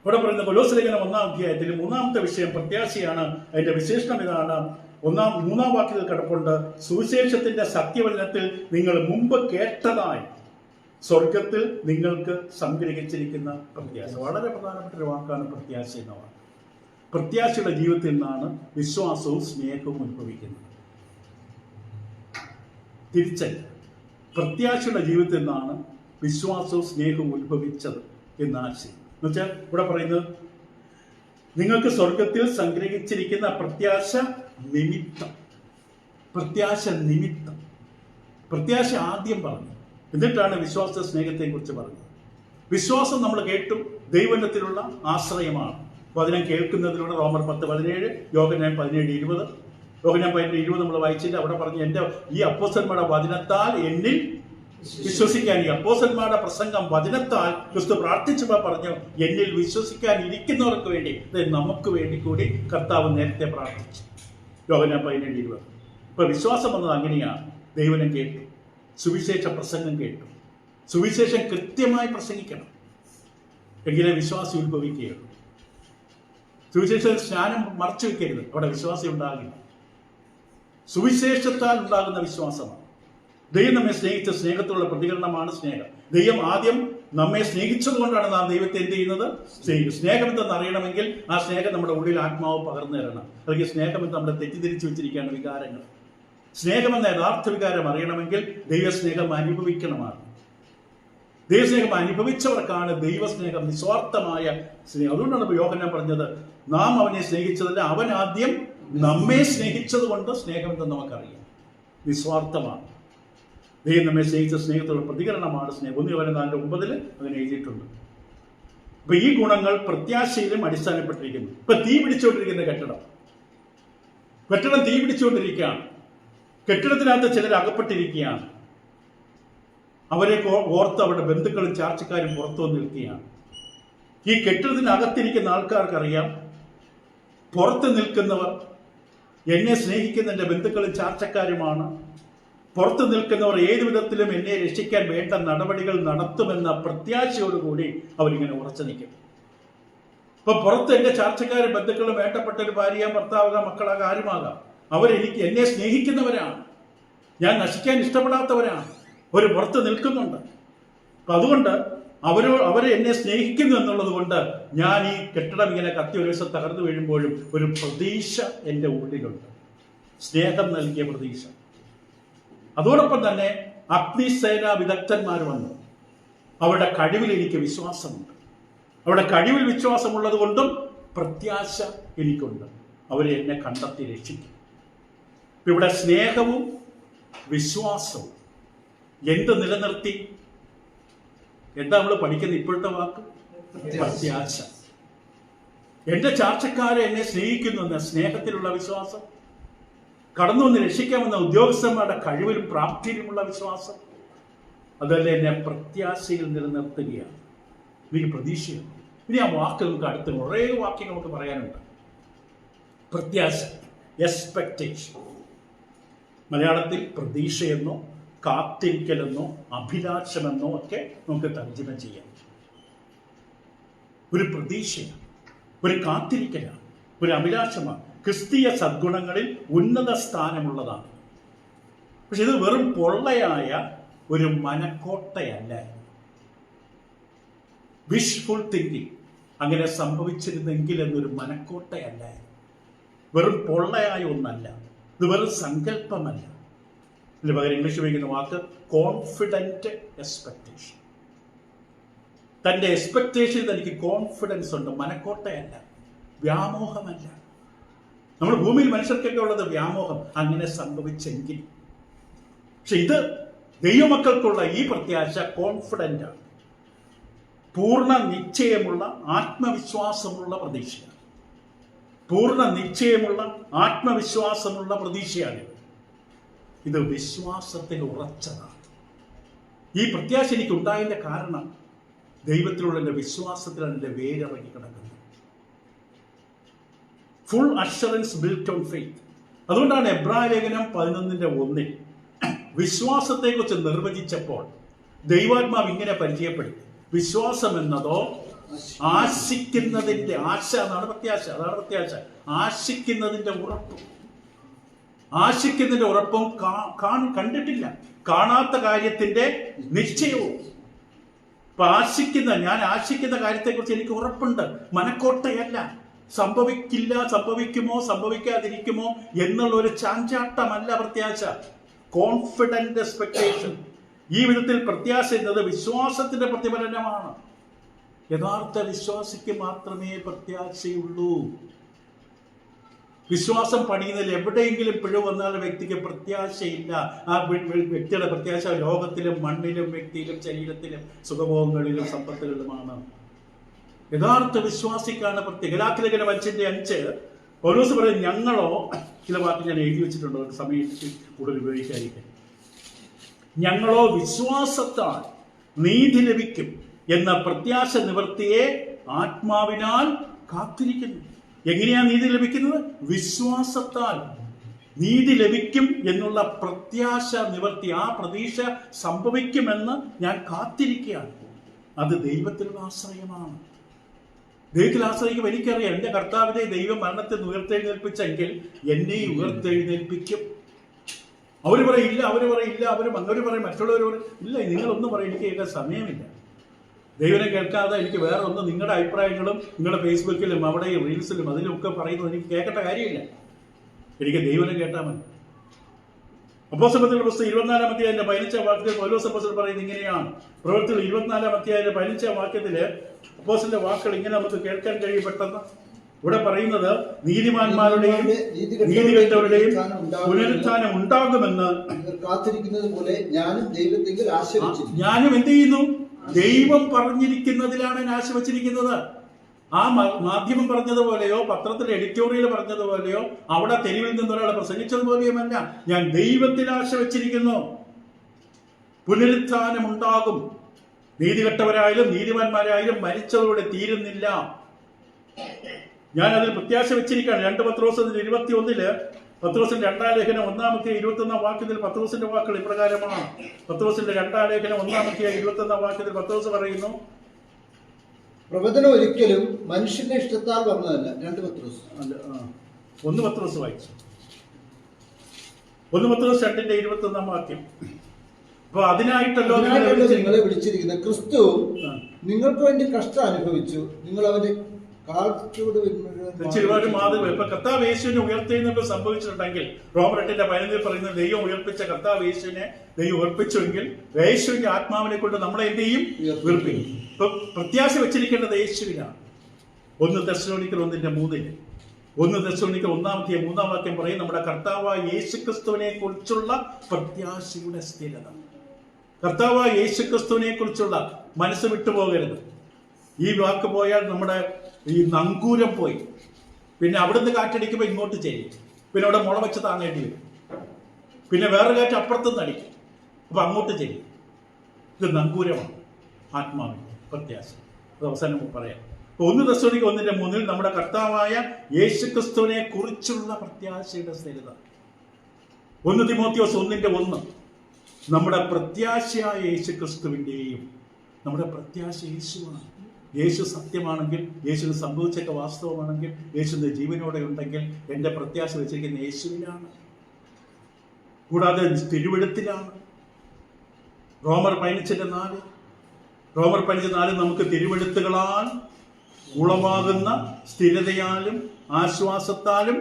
ഇവിടെ പറയുന്ന കൊലോസ് ലേഖനം 1-ാം അധ്യായത്തിൽ 3ാമത്തെ വിഷയം പ്രത്യാശയാണ്. അതിന്റെ വിശേഷണം ഇതാണ്. 3-ാം വാക്യത്തിൽ കിടപ്പുണ്ട്, സുവിശേഷത്തിന്റെ സത്യവചനത്തിൽ നിങ്ങൾ മുമ്പ് കേട്ടതായി സ്വർഗത്തിൽ നിങ്ങൾക്ക് സംഗ്രഹിച്ചിരിക്കുന്ന പ്രത്യാശ. വളരെ പ്രധാനപ്പെട്ട ഒരു വാക്കാണ് പ്രത്യാശ എന്ന വാക്ക്. പ്രത്യാശയുടെ ജീവിതത്തിൽ നിന്നാണ് വിശ്വാസവും സ്നേഹവും ഉത്ഭവിക്കുന്നത്. തിരിച്ചല്ല, പ്രത്യാശയുടെ ജീവിതത്തിൽ നിന്നാണ് വിശ്വാസവും സ്നേഹവും ഉത്ഭവിച്ചത് എന്ന ആശയം. എന്നുവെച്ചാൽ ഇവിടെ പറയുന്നത് നിങ്ങൾക്ക് സ്വർഗത്തിൽ സംഗ്രഹിച്ചിരിക്കുന്ന പ്രത്യാശ നിമിത്തം. പ്രത്യാശ നിമിത്തം. പ്രത്യാശ ആദ്യം പറഞ്ഞു, എന്നിട്ടാണ് വിശ്വാസ സ്നേഹത്തെ കുറിച്ച് പറഞ്ഞത്. വിശ്വാസം നമ്മൾ കേട്ടു, ദൈവത്തിലുള്ള ആശ്രയമാണ്. വചനം കേൾക്കുന്നതിലൂടെ റോമർ 10:17, യോഹന്നാൻ 17:20. യോഹന്നാൻ 17:20 നമ്മൾ വായിച്ചില്ല. അവിടെ പറഞ്ഞു, എൻ്റെ ഈ അപ്പോസ്തലന്മാരുടെ വചനത്താൽ എന്നിൽ വിശ്വസിക്കാൻ. ഈ അപ്പോസ്തലന്മാരുടെ പ്രസംഗം വചനത്താൽ ക്രിസ്തു പ്രാർത്ഥിച്ചപ്പോൾ പറഞ്ഞു, എന്നിൽ വിശ്വസിക്കാൻ ഇരിക്കുന്നവർക്ക് വേണ്ടി, നമുക്ക് വേണ്ടി കൂടി കർത്താവ് നേരത്തെ പ്രാർത്ഥിച്ചു. യോഹന്നാൻ 17:20. ഇപ്പൊ വിശ്വാസം വന്നത് അങ്ങനെയാണ്. ദൈവനം കേട്ടു, സുവിശേഷ പ്രസംഗം കേട്ടു. സുവിശേഷം കൃത്യമായി പ്രസംഗിക്കണം, എങ്കിലേ വിശ്വാസം ഉത്ഭവിക്കുകയുള്ളൂ. സുവിശേഷ സ്നാനം മറച്ചു വെക്കരുത്, അവിടെ വിശ്വാസം ഉണ്ടാകില്ല. സുവിശേഷത്താൽ ഉണ്ടാകുന്ന വിശ്വാസമാണ്. ദൈവം നമ്മെ സ്നേഹിച്ച സ്നേഹത്തിലുള്ള പ്രതികരണമാണ് സ്നേഹം. ദൈവം ആദ്യം നമ്മെ സ്നേഹിച്ചതുകൊണ്ടാണ് നാം ദൈവത്തെ എന്ത് ചെയ്യുന്നത്? സ്നേഹിക്കും. സ്നേഹം എന്തെന്ന് അറിയണമെങ്കിൽ ആ സ്നേഹം നമ്മുടെ ഉള്ളിൽ ആത്മാവ് പകർന്നു തരണം. അല്ലെങ്കിൽ സ്നേഹമെന്ന് നമ്മുടെ തെറ്റിദ്ധരിച്ചു വെച്ചിരിക്കുകയാണ് വികാരങ്ങൾ. സ്നേഹമെന്ന യഥാർത്ഥ വികാരം അറിയണമെങ്കിൽ ദൈവസ്നേഹം അനുഭവിക്കണമാണ്. ദൈവസ്നേഹം അനുഭവിച്ചവർക്കാണ് ദൈവസ്നേഹം, നിസ്വാർത്ഥമായ സ്നേഹം. അതുകൊണ്ടാണ് യോഹന്നാൻ പറഞ്ഞത്, നാം അവനെ സ്നേഹിച്ചതല്ല, അവൻ ആദ്യം നമ്മെ സ്നേഹിച്ചത് കൊണ്ട് സ്നേഹം എന്ന് നമുക്കറിയാം. നിസ്വാർത്ഥമാണ്. ദൈവം നമ്മെ സ്നേഹിച്ച സ്നേഹത്തോടുള്ള പ്രതികരണമാണ് സ്നേഹം. 1 യോഹന്നാൻ 4:9 അങ്ങനെ എഴുതിയിട്ടുണ്ട്. അപ്പൊ ഈ ഗുണങ്ങൾ പ്രത്യാശയിലും അടിസ്ഥാനപ്പെട്ടിരിക്കുന്നു. ഇപ്പൊ തീ പിടിച്ചുകൊണ്ടിരിക്കുന്ന കെട്ടിടം തീ പിടിച്ചുകൊണ്ടിരിക്കുകയാണ്. കെട്ടിടത്തിനകത്ത് ചിലർ അകപ്പെട്ടിരിക്കുകയാണ്. അവരെ ഓർത്ത് അവരുടെ ബന്ധുക്കളും ചാർച്ചക്കാരും പുറത്തു വന്ന് നിൽക്കുകയാണ്. ഈ കെട്ടിടത്തിനകത്തിരിക്കുന്ന ആൾക്കാർക്കറിയാം, പുറത്ത് നിൽക്കുന്നവർ എന്നെ സ്നേഹിക്കുന്ന എൻ്റെ ബന്ധുക്കളും ചാർച്ചക്കാരുമാണ്. പുറത്തു നിൽക്കുന്നവർ ഏതു വിധത്തിലും എന്നെ രക്ഷിക്കാൻ വേണ്ട നടപടികൾ നടത്തുമെന്ന പ്രത്യാശയോടുകൂടി അവരിങ്ങനെ ഉറച്ചു നിൽക്കും. ഇപ്പൊ പുറത്ത് എൻ്റെ ചാർച്ചക്കാരും ബന്ധുക്കളും വേണ്ടപ്പെട്ട ഒരു ഭാര്യ, ഭർത്താവുക, മക്കളാകാം, ആരുമാകാം, എന്നെ സ്നേഹിക്കുന്നവരാണ്. ഞാൻ നശിക്കാൻ ഇഷ്ടപ്പെടാത്തവരാണ്. അവർ പുറത്ത് നിൽക്കുന്നുണ്ട്. അപ്പൊ അതുകൊണ്ട് അവരെ എന്നെ സ്നേഹിക്കുന്നു എന്നുള്ളത് കൊണ്ട് ഞാൻ ഈ കെട്ടിടം ഇങ്ങനെ കത്തി ഒരു ദിവസം തകർന്നു വീഴുമ്പോഴും ഒരു പ്രതീക്ഷ എൻ്റെ ഉള്ളിലുണ്ട്, സ്നേഹം നൽകിയ പ്രതീക്ഷ. അതോടൊപ്പം തന്നെ അഗ്നിസേനാ വിദഗ്ധന്മാർ വന്നു. അവരുടെ കഴിവിൽ എനിക്ക് വിശ്വാസമുണ്ട്. അവരുടെ കഴിവിൽ വിശ്വാസമുള്ളത് കൊണ്ടും പ്രത്യാശ എനിക്കുണ്ട്. അവരെ എന്നെ കണ്ടെത്തി രക്ഷിക്കും. ഇവിടെ സ്നേഹവും വിശ്വാസവും എന്ത് നിലനിർത്തി? എന്താ നമ്മൾ പഠിക്കുന്ന ഇപ്പോഴത്തെ വാക്ക്? പ്രത്യാശ. എന്റെ ചാർച്ചക്കാരെ എന്നെ സ്നേഹിക്കുന്നു എന്ന സ്നേഹത്തിലുള്ള വിശ്വാസം, കടന്നു വന്ന് രക്ഷിക്കാമെന്ന ഉദ്യോഗസ്ഥന്മാരുടെ കഴിവിലും പ്രാപ്തിയിലുമുള്ള വിശ്വാസം, അതല്ലേ എന്നെ പ്രത്യാശയിൽ നിലനിർത്തുകയാണ്. എനിക്ക് പ്രതീക്ഷയുണ്ട്. ഇനി ആ വാക്ക് നമുക്ക് അടുത്ത് കുറേ വാക്യങ്ങൾ നമുക്ക് പറയാനുണ്ട്. പ്രത്യാശ, എക്സ്പെക്ടേഷൻ. മലയാളത്തിൽ പ്രതീക്ഷയെന്നോ കാത്തിരിക്കലെന്നോ അഭിലാഷമെന്നോ ഒക്കെ നമുക്ക് തർജ്ജമ ചെയ്യാം. ഒരു പ്രതീക്ഷയാണ്, ഒരു കാത്തിരിക്കലാണ്, ഒരു അഭിലാഷമാണ്. ക്രിസ്തീയ സദ്ഗുണങ്ങളിൽ ഉന്നത സ്ഥാനമുള്ളതാണ്. പക്ഷെ ഇത് വെറും പൊള്ളയായ ഒരു മനക്കോട്ടയല്ല. വിഷ്ഫുൾ തിങ്കിങ്, അങ്ങനെ സംഭവിച്ചിരുന്നെങ്കിൽ എന്നൊരു മനക്കോട്ടയല്ല. വെറും പൊള്ളയായ ഒന്നല്ല. ഇത് വെറും സങ്കല്പമല്ല. ഇതിന് പകരം ഇംഗ്ലീഷ് ഉപയോഗിക്കുന്ന വാക്ക് കോൺഫിഡന്റ് എക്സ്പെക്ടേഷൻ. തൻ്റെ എക്സ്പെക്ടേഷൻ തനിക്ക് കോൺഫിഡൻസ് ഉണ്ട്, മനക്കോട്ടയല്ല, വ്യാമോഹമല്ല. നമ്മുടെ ഭൂമിയിൽ മനുഷ്യർക്കൊക്കെ ഉള്ളത് വ്യാമോഹം, അങ്ങനെ സംഭവിച്ചെങ്കിൽ. പക്ഷെ ഇത് ദൈവമക്കൾക്കുള്ള ഈ പ്രത്യാശ കോൺഫിഡന്റ് ആണ്, പൂർണ്ണ നിശ്ചയമുള്ള ആത്മവിശ്വാസമുള്ള പ്രതീക്ഷയാണ്. പൂർണ്ണ നിശ്ചയമുള്ള ആത്മവിശ്വാസമുള്ള പ്രതീക്ഷയാണിത്. ഇത് വിശ്വാസത്തിൽ ഉറച്ചതാണ്. ഈ പ്രത്യാശ എനിക്ക് ഉണ്ടായതിൻ്റെ കാരണം ദൈവത്തിലുള്ള എൻ്റെ വിശ്വാസത്തിലാണ് എൻ്റെ വേരിറങ്ങി കിടക്കുന്നത്. Full assurance built on faith. അതുകൊണ്ടാണ് എബ്രായ ലേഖനം 11:1 വിശ്വാസത്തെക്കുറിച്ച് നിർവചിച്ചപ്പോൾ ദൈവാത്മാവ് ഇങ്ങനെ പരിചയപ്പെടുത്തി: വിശ്വാസം എന്നതോ ആശിക്കുന്നതിന്റെ ആശ, അതാണ് പ്രത്യാശ. ആശിക്കുന്നതിന്റെ ഉറപ്പും. ആശിക്കുന്നതിന്റെ ഉറപ്പും കണ്ടിട്ടില്ല, കാണാത്ത കാര്യത്തിന്റെ നിശ്ചയവും. അപ്പൊ ഞാൻ ആശിക്കുന്ന കാര്യത്തെക്കുറിച്ച് എനിക്ക് ഉറപ്പുണ്ട്, മനക്കോട്ടയല്ല. സംഭവിക്കില്ല, സംഭവിക്കുമോ സംഭവിക്കാതിരിക്കുമോ എന്നുള്ള ഒരു ചാഞ്ചാട്ടമല്ല പ്രത്യാശ. Confident expectation. ഈ വിധത്തിൽ പ്രത്യാശ എന്നത് വിശ്വാസത്തിന്റെ പ്രതിഫലനമാണ്. യഥാർത്ഥ വിശ്വാസിക്ക് മാത്രമേ പ്രത്യാശയുള്ളൂ. വിശ്വാസം പണിയുന്നതിൽ എവിടെയെങ്കിലും പിഴവ് വന്നാൽ വ്യക്തിക്ക് പ്രത്യാശയില്ല. ആ വ്യക്തിയുടെ പ്രത്യാശ ലോകത്തിലും മണ്ണിലും വ്യക്തിയിലും ശരീരത്തിലും സുഖഭോഗങ്ങളിലും സമ്പത്തുകളിലുമാണ്. യഥാർത്ഥ വിശ്വാസിക്കാണ് ഗലാത്യലേഖനം 5:5 പൗലോസ് പറയും, ഞങ്ങളോ, ചില വാക്ക് ഞാൻ എഴുതി വെച്ചിട്ടുണ്ട്, ഒരു സമയത്ത് കൂടുതൽ ഉപയോഗിക്കാതിരിക്കും. ഞങ്ങളോ വിശ്വാസത്താൽ നീതി ലഭിക്കും എന്ന പ്രത്യാശ നിവൃത്തിയെ ആത്മാവിനാൽ കാത്തിരിക്കുന്നു. എങ്ങനെയാ നീതി ലഭിക്കുന്നത്? വിശ്വാസത്താൽ നീതി ലഭിക്കും എന്നുള്ള പ്രത്യാശ നിവർത്തി, ആ പ്രതീക്ഷ സംഭവിക്കുമെന്ന് ഞാൻ കാത്തിരിക്കുകയാണ്. അത് ദൈവത്തിലുള്ള ആശ്രയമാണ്. ദൈവത്തിൽ ആശ്രയിക്കുമ്പോൾ എനിക്കറിയാം, എൻ്റെ കർത്താവിനെ ദൈവം മരണത്തിൽ ഉയർത്തെഴുന്നേൽപ്പിച്ചെങ്കിൽ എന്നെ ഉയർത്തെഴുന്നേൽപ്പിക്കും. അവർ പറയില്ല, അവർ പറയും, മറ്റുള്ളവർ പറയും ഇല്ല, നിങ്ങളൊന്നും പറയും, എനിക്ക് കേൾക്കാൻ സമയമില്ല. ദൈവനെ കേൾക്കാതെ എനിക്ക് വേറെ ഒന്നും, നിങ്ങളുടെ അഭിപ്രായങ്ങളും നിങ്ങളുടെ ഫേസ്ബുക്കിലും അവിടെ റീൽസിലും അതിലൊക്കെ പറയുന്നത് എനിക്ക് കേൾക്കേണ്ട കാര്യമില്ല. എനിക്ക് ദൈവനെ കേട്ടാൽ മതി. അപ്പോസ്തലരുടെ പുസ്തകം 24-ാം അധ്യായത്തിന്റെ 15-ാം വാക്യത്തിൽ പൗലോസ് അപ്പോസ്തലൻ പറയുന്നത് ഇങ്ങനെയാണ്. പ്രവൃത്തികൾ 24-ാം അധ്യായത്തിന്റെ 15-ാം വാക്യത്തില് അപ്പോസ്തലന്റെ വാക്കുകൾ ഇങ്ങനെ നമുക്ക് കേൾക്കാൻ കഴിയും പെട്ടെന്ന്. ഇവിടെ പറയുന്നത് നീതിമാന്മാരുടെയും നീതികെട്ടവരുടെയും പുനരുത്ഥാനം ഉണ്ടാകുമെന്ന് കാത്തിരിക്കുന്നത് പോലെ ഞാനും ദൈവത്തിൽ ആശ വെച്ചിരിക്കുന്നു. ഞാനും എന്ത് ചെയ്യുന്നു? ദൈവം പറഞ്ഞിരിക്കുന്നതിലാണ് ഞാൻ ആശ വച്ചിരിക്കുന്നത്. ആ മാധ്യമം പറഞ്ഞതുപോലെയോ പത്രത്തിലെ എഡിറ്റോറിയൽ പറഞ്ഞതുപോലെയോ അവിടെ തെരുവിൽ നിന്നൊരാൾ പ്രസംഗിച്ചതുപോലെയുമല്ല. ഞാൻ ദൈവത്തിൽ ആശ വച്ചിരിക്കുന്നു. പുനരുത്ഥാനം ഉണ്ടാകും. നീതികെട്ടവരായാലും നീതിമാന്മാരായാലും മരിച്ചവരോടെ തീരുന്നില്ല. ഞാൻ അതിൽ പ്രത്യാശ വെച്ചിരിക്കുകയാണ്. 2 പത്രോസ് 21 പത്രോസിന്റെ 2-ാം ലേഖനം 1-ാമത്തെ 21-ാം വാക്യത്തിൽ പത്രോസിന്റെ വാക്കുകൾ ഇപ്രകാരമാണ്. പത്രോസിന്റെ 2-ാം ലേഖനം 1-ാമത്തെ 21-ാം വാക്യത്തിൽ പത്രോസ് പറയുന്നു, പ്രവചനം ഒരിക്കലും മനുഷ്യന്റെ ഇഷ്ടത്താൽ വന്നതല്ല. 2 പത്രോസ് 1 പത്രോസ് വായിച്ചു. 1 പത്രോസ് 2-ന്റെ 21-ാം വാക്യം. അപ്പൊ അതിനായിട്ടല്ലോ നിങ്ങളെ വിളിച്ചിരിക്കുന്ന ക്രിസ്തു നിങ്ങൾക്ക് വേണ്ടി കഷ്ടം അനുഭവിച്ചു, നിങ്ങൾ അവന്റെ ഒരു മാതൃക. ഇപ്പൊ കർത്താവ് യേശുവിനെ ഉയർത്തെഴുന്നേൽപ്പ് സംഭവിച്ചിട്ടുണ്ടെങ്കിൽ റോമർ 8:15 പറയുന്നത് ദൈവം ഉയർപ്പിച്ച കർത്താവ് യേശുവിനെ ദൈവം ഉയർപ്പിച്ചുവെങ്കിൽ യേശുവിന്റെ ആത്മാവിനെ കൊണ്ട് നമ്മളെ എന്ത് ചെയ്യും? ഉയർപ്പിക്കും. ഇപ്പൊ പ്രത്യാശ വെച്ചിരിക്കേണ്ടത് യേശുവിനാണ്. 1 തെസ്സലോനിക്കർ 1:3 1 തെസ്സലോനിക്കർ 1-ാമത്തെ 3-ാം വാക്യം പറയും, നമ്മുടെ കർത്താവായ യേശുക്രിസ്തുവിനെ കുറിച്ചുള്ള പ്രത്യാശയുടെ സ്ഥിരത. കർത്താവായ യേശുക്രിസ്തുവിനെ കുറിച്ചുള്ള മനസ്സ് വിട്ടുപോകരുത്. ഈ വാക്ക് പോയാൽ നമ്മുടെ ഈ നങ്കൂരം പോയി. പിന്നെ അവിടുന്ന് കാറ്റടിക്കുമ്പോൾ ഇങ്ങോട്ട് ചെയ്യും. പിന്നെ അവിടെ മുള വെച്ച് താങ്ങേണ്ടി വരും. പിന്നെ വേറെ കാറ്റ് അപ്പുറത്തുനിന്ന് അടിക്കും. അപ്പൊ അങ്ങോട്ട് ചെയ്യും. ഇത് നങ്കൂരമാണ് ആത്മാവിന്റെ പ്രത്യാശ. അത് അവസാനം പറയാം. 1 തെസ്സലോനിക്കർ 1:3 നമ്മുടെ കർത്താവായ യേശുക്രിസ്തുവിനെ കുറിച്ചുള്ള പ്രത്യാശയുടെ സ്ഥിരത. 1 തിമോത്തിയോസ് 1:1 നമ്മുടെ പ്രത്യാശയായ യേശുക്രിസ്തുവിന്റെയും. നമ്മുടെ പ്രത്യാശ യേശുവാണ്. യേശു സത്യമാണെങ്കിൽ, യേശുവിന് സംഭവിച്ചൊക്കെ വാസ്തവമാണെങ്കിൽ, യേശുവിന്റെ ജീവനോടെ ഉണ്ടെങ്കിൽ എൻ്റെ പ്രത്യാശ വെച്ചിരിക്കുന്ന യേശുവിനാണ്. കൂടാതെ തിരുവെഴുത്തിലാണ്. റോമർ 15:4 നമുക്ക് തിരുവെഴുത്തുകളാൽ ഉളവാകുന്ന സ്ഥിരതയാലും ആശ്വാസത്താലും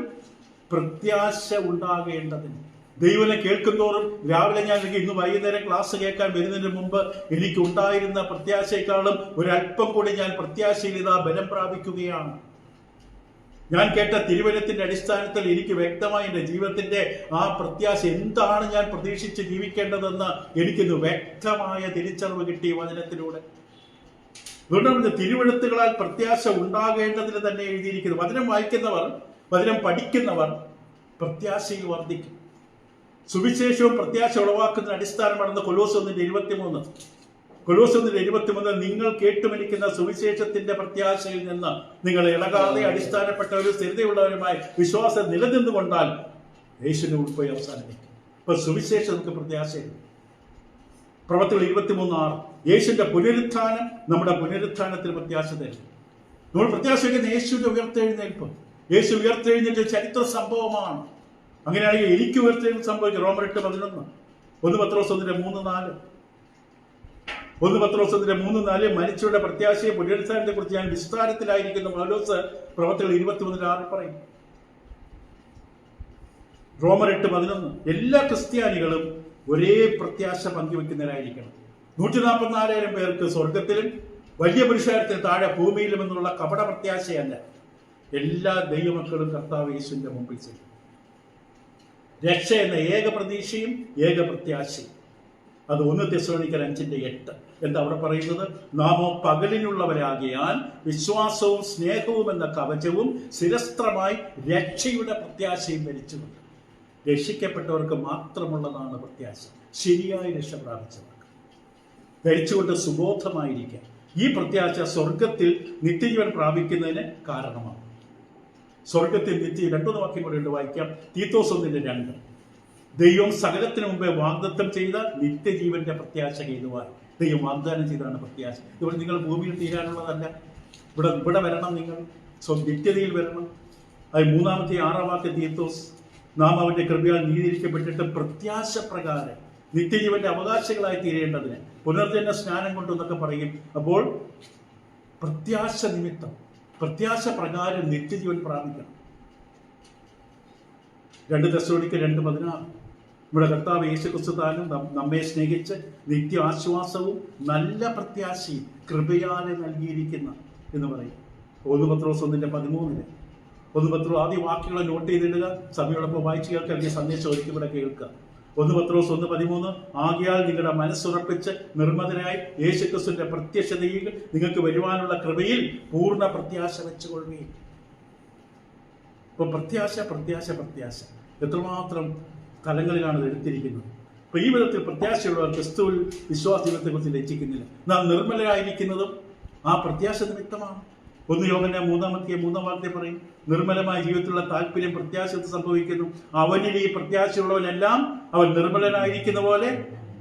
പ്രത്യാശ ഉണ്ടാകേണ്ടതിന്. ദൈവനെ കേൾക്കുന്തോറും രാവിലെ ഞാൻ ഇന്ന് വൈകുന്നേരം ക്ലാസ് കേൾക്കാൻ വരുന്നതിന് മുമ്പ് എനിക്കുണ്ടായിരുന്ന പ്രത്യാശയെക്കാളും ഒരല്പം കൂടി ഞാൻ പ്രത്യാശയിൽ ഇതാ ബലം പ്രാപിക്കുകയാണ്. ഞാൻ കേട്ട തിരുവചനത്തിന്റെ അടിസ്ഥാനത്തിൽ എനിക്ക് വ്യക്തമായി എൻ്റെ ജീവിതത്തിന്റെ ആ പ്രത്യാശ എന്താണ് ഞാൻ പ്രതീക്ഷിച്ച് ജീവിക്കേണ്ടതെന്ന് എനിക്കിന്ന് വ്യക്തമായ തിരിച്ചറിവ് കിട്ടിയ വചനത്തിലൂടെ. അതുകൊണ്ടാണ് തിരുവെഴുത്തുകളാൽ പ്രത്യാശ ഉണ്ടാകേണ്ടതിന് തന്നെ എഴുതിയിരിക്കുന്നത്. വചനം വായിക്കുന്നവർ, വചനം പഠിക്കുന്നവർ പ്രത്യാശയിൽ വർദ്ധിക്കും. സുവിശേഷവും പ്രത്യാശ ഉളവാക്കുന്നതിന് അടിസ്ഥാനമാണെന്ന് കൊലോസ്സ് 1:23. കൊലോസ്സ് 1:23 നിങ്ങൾ കേട്ടുമനിക്കുന്ന സുവിശേഷത്തിന്റെ പ്രത്യാശയിൽ നിന്ന് നിങ്ങൾ ഇളകാതെ അടിസ്ഥാനപ്പെട്ടവരും സ്ഥിരതയുള്ളവരുമായി വിശ്വാസം നിലനിന്നുകൊണ്ടാൽ യേശുവിനെ ഉൾപ്പോയി അവസാനിക്കും. ഇപ്പൊ സുവിശേഷം നമുക്ക് പ്രത്യാശയുണ്ട്. പ്രവർത്തികൾ 23:6 യേശുവിന്റെ പുനരുത്ഥാനം നമ്മുടെ പുനരുത്ഥാനത്തിന് പ്രത്യാശ തരും. നമ്മൾ പ്രത്യാശ വയ്ക്കുന്ന യേശുവിന്റെ ഉയർത്തെഴുന്നേൽപ്പ്. യേശു ഉയർത്തെഴുന്നേറ്റ ചരിത്ര സംഭവമാണ്. അങ്ങനെയാണെങ്കിൽ എനിക്ക് ഉയർത്തെഴുന്നേൽപ്പ് സംഭവിക്കും. റോമർ 8:11, 1 പത്രോസ് 1:3-4, 1 പത്രോസ് 1:3-4 മരിച്ചവരുടെ പ്രത്യാശയെ പുനരുത്ഥാനത്തെ കുറിച്ച് ഞാൻ വിസ്താരത്തിലായിരിക്കുന്ന പൗലോസ് പ്രവർത്തികൾ 23:6 പറയും. റോമർ 8:11 എല്ലാ ക്രിസ്ത്യാനികളും ഒരേ പ്രത്യാശ പങ്കുവെക്കുന്നവരായിരിക്കണം. 144,000 പേർക്ക് സ്വർഗത്തിലും വലിയ പുരുഷാരത്തിന് താഴെ ഭൂമിയിലും എന്നുള്ള കപട പ്രത്യാശയല്ല. എല്ലാ ദൈവമക്കളും കർത്താവ് യേശുവിന്റെ മുമ്പിൽ ചെയ്യും. രക്ഷ എന്ന ഏക പ്രതീക്ഷയും ഏക പ്രത്യാശയും. അത് 1 തെസ്സലോനിക്കർ 5:8. എന്താ അവിടെ പറയുന്നത്? നാമോ പകലിനുള്ളവരാകിയാൽ വിശ്വാസവും സ്നേഹവും എന്ന കവചവും ശിരസ്ത്രമായി രക്ഷയുടെ പ്രത്യാശയും ധരിച്ചുകൊണ്ട്. രക്ഷിക്കപ്പെട്ടവർക്ക് മാത്രമുള്ളതാണ് പ്രത്യാശ. ശരിയായ രക്ഷ പ്രാപിച്ചവർക്ക് ധരിച്ചുകൊണ്ട് സുബോധമായിരിക്കാം. ഈ പ്രത്യാശ സ്വർഗത്തിൽ നിത്യജീവൻ പ്രാപിക്കുന്നതിന് കാരണമാണ്. സ്വർഗത്തിൽ നിത്യ 2 വാക്യം കൂടെ ഉണ്ട്, വായിക്കാം. തീത്തോസ് 1:2 ദൈവം സകലത്തിന് മുമ്പേ വാഗ്ദത്തം ചെയ്ത നിത്യജീവന്റെ പ്രത്യാശ ഹേതുവായി ദൈവം വാഗ്ദാനം ചെയ്താണ് പ്രത്യാശ. ഇവിടെ നിങ്ങൾ ഭൂമിയിൽ തീരാനുള്ളതല്ല. ഇവിടെ വരണം, നിങ്ങൾ നിത്യതയിൽ വരണം. അത് 3-ാമത്തെ 6-ാം വാക്യം തീത്തോസ് നാം അവന്റെ കൃപയാൽ നീതിയിരിക്കപ്പെട്ടിട്ട് പ്രത്യാശ പ്രകാരം നിത്യജീവന്റെ അവകാശികളായി തീരേണ്ടതിന് പുനർജന്മ സ്നാനം കൊണ്ടെന്നൊക്കെ പറയും. അപ്പോൾ പ്രത്യാശ നിമിത്തം പ്രത്യാശ പ്രകാരം നിത്യജീവൻ പ്രാപിക്കണം. 2 തെസ്സലോനിക്കർ 2:16 നമ്മുടെ കർത്താവ് യേശുക്രിസ്തു താനും നമ്മെ സ്നേഹിച്ച് നിത്യ ആശ്വാസവും നല്ല പ്രത്യാശയും കൃപയാലെ നൽകിയിരിക്കുന്ന എന്ന് പറയും. 1 പത്രോസ് 1:13 1 പത്രോസ് ആദ്യ വാക്യങ്ങളെ നോട്ട് ചെയ്തിടുക. സമയോടൊപ്പം വായിച്ചു കേൾക്കുക, അല്ലെങ്കിൽ സന്ദേശം ഒരിക്കൽ കൂടെ കേൾക്കുക. 1 പത്രോസ് 1:13 ആകയാൽ നിങ്ങളുടെ മനസ്സുറപ്പിച്ച് നിർമ്മതനായി യേശുക്രിസ്തുവിന്റെ പ്രത്യക്ഷതയിൽ നിങ്ങൾക്ക് വരുവാനുള്ള കൃപയിൽ പൂർണ്ണ പ്രത്യാശ വെച്ചുകൊള്ളുകയും. ഇപ്പൊ പ്രത്യാശ പ്രത്യാശ പ്രത്യാശ എത്രമാത്രം തലങ്ങളിലാണ് ഇത് എടുത്തിരിക്കുന്നത്. അപ്പൊ ഈ വിധത്തിൽ പ്രത്യാശയുള്ളവർ ക്രിസ്തുവിൽ വിശ്വാസ ജീവിതത്തെ കുറിച്ച് ലജ്ജിക്കുന്നില്ല. നാം നിർമ്മലരായിരിക്കുന്നതും ആ പ്രത്യാശ നിമിത്തമാണ്. 1 യോഹന്നാൻ 3:3 വാക്യത്തിൽ പറയും, നിർമ്മലമായ ജീവിതത്തിലുള്ള താല്പര്യം പ്രത്യാശ സംഭവിക്കുന്നു. അവനിൽ ഈ പ്രത്യാശയുള്ളവരെല്ലാം അവൻ നിർമ്മലനായിരിക്കുന്ന പോലെ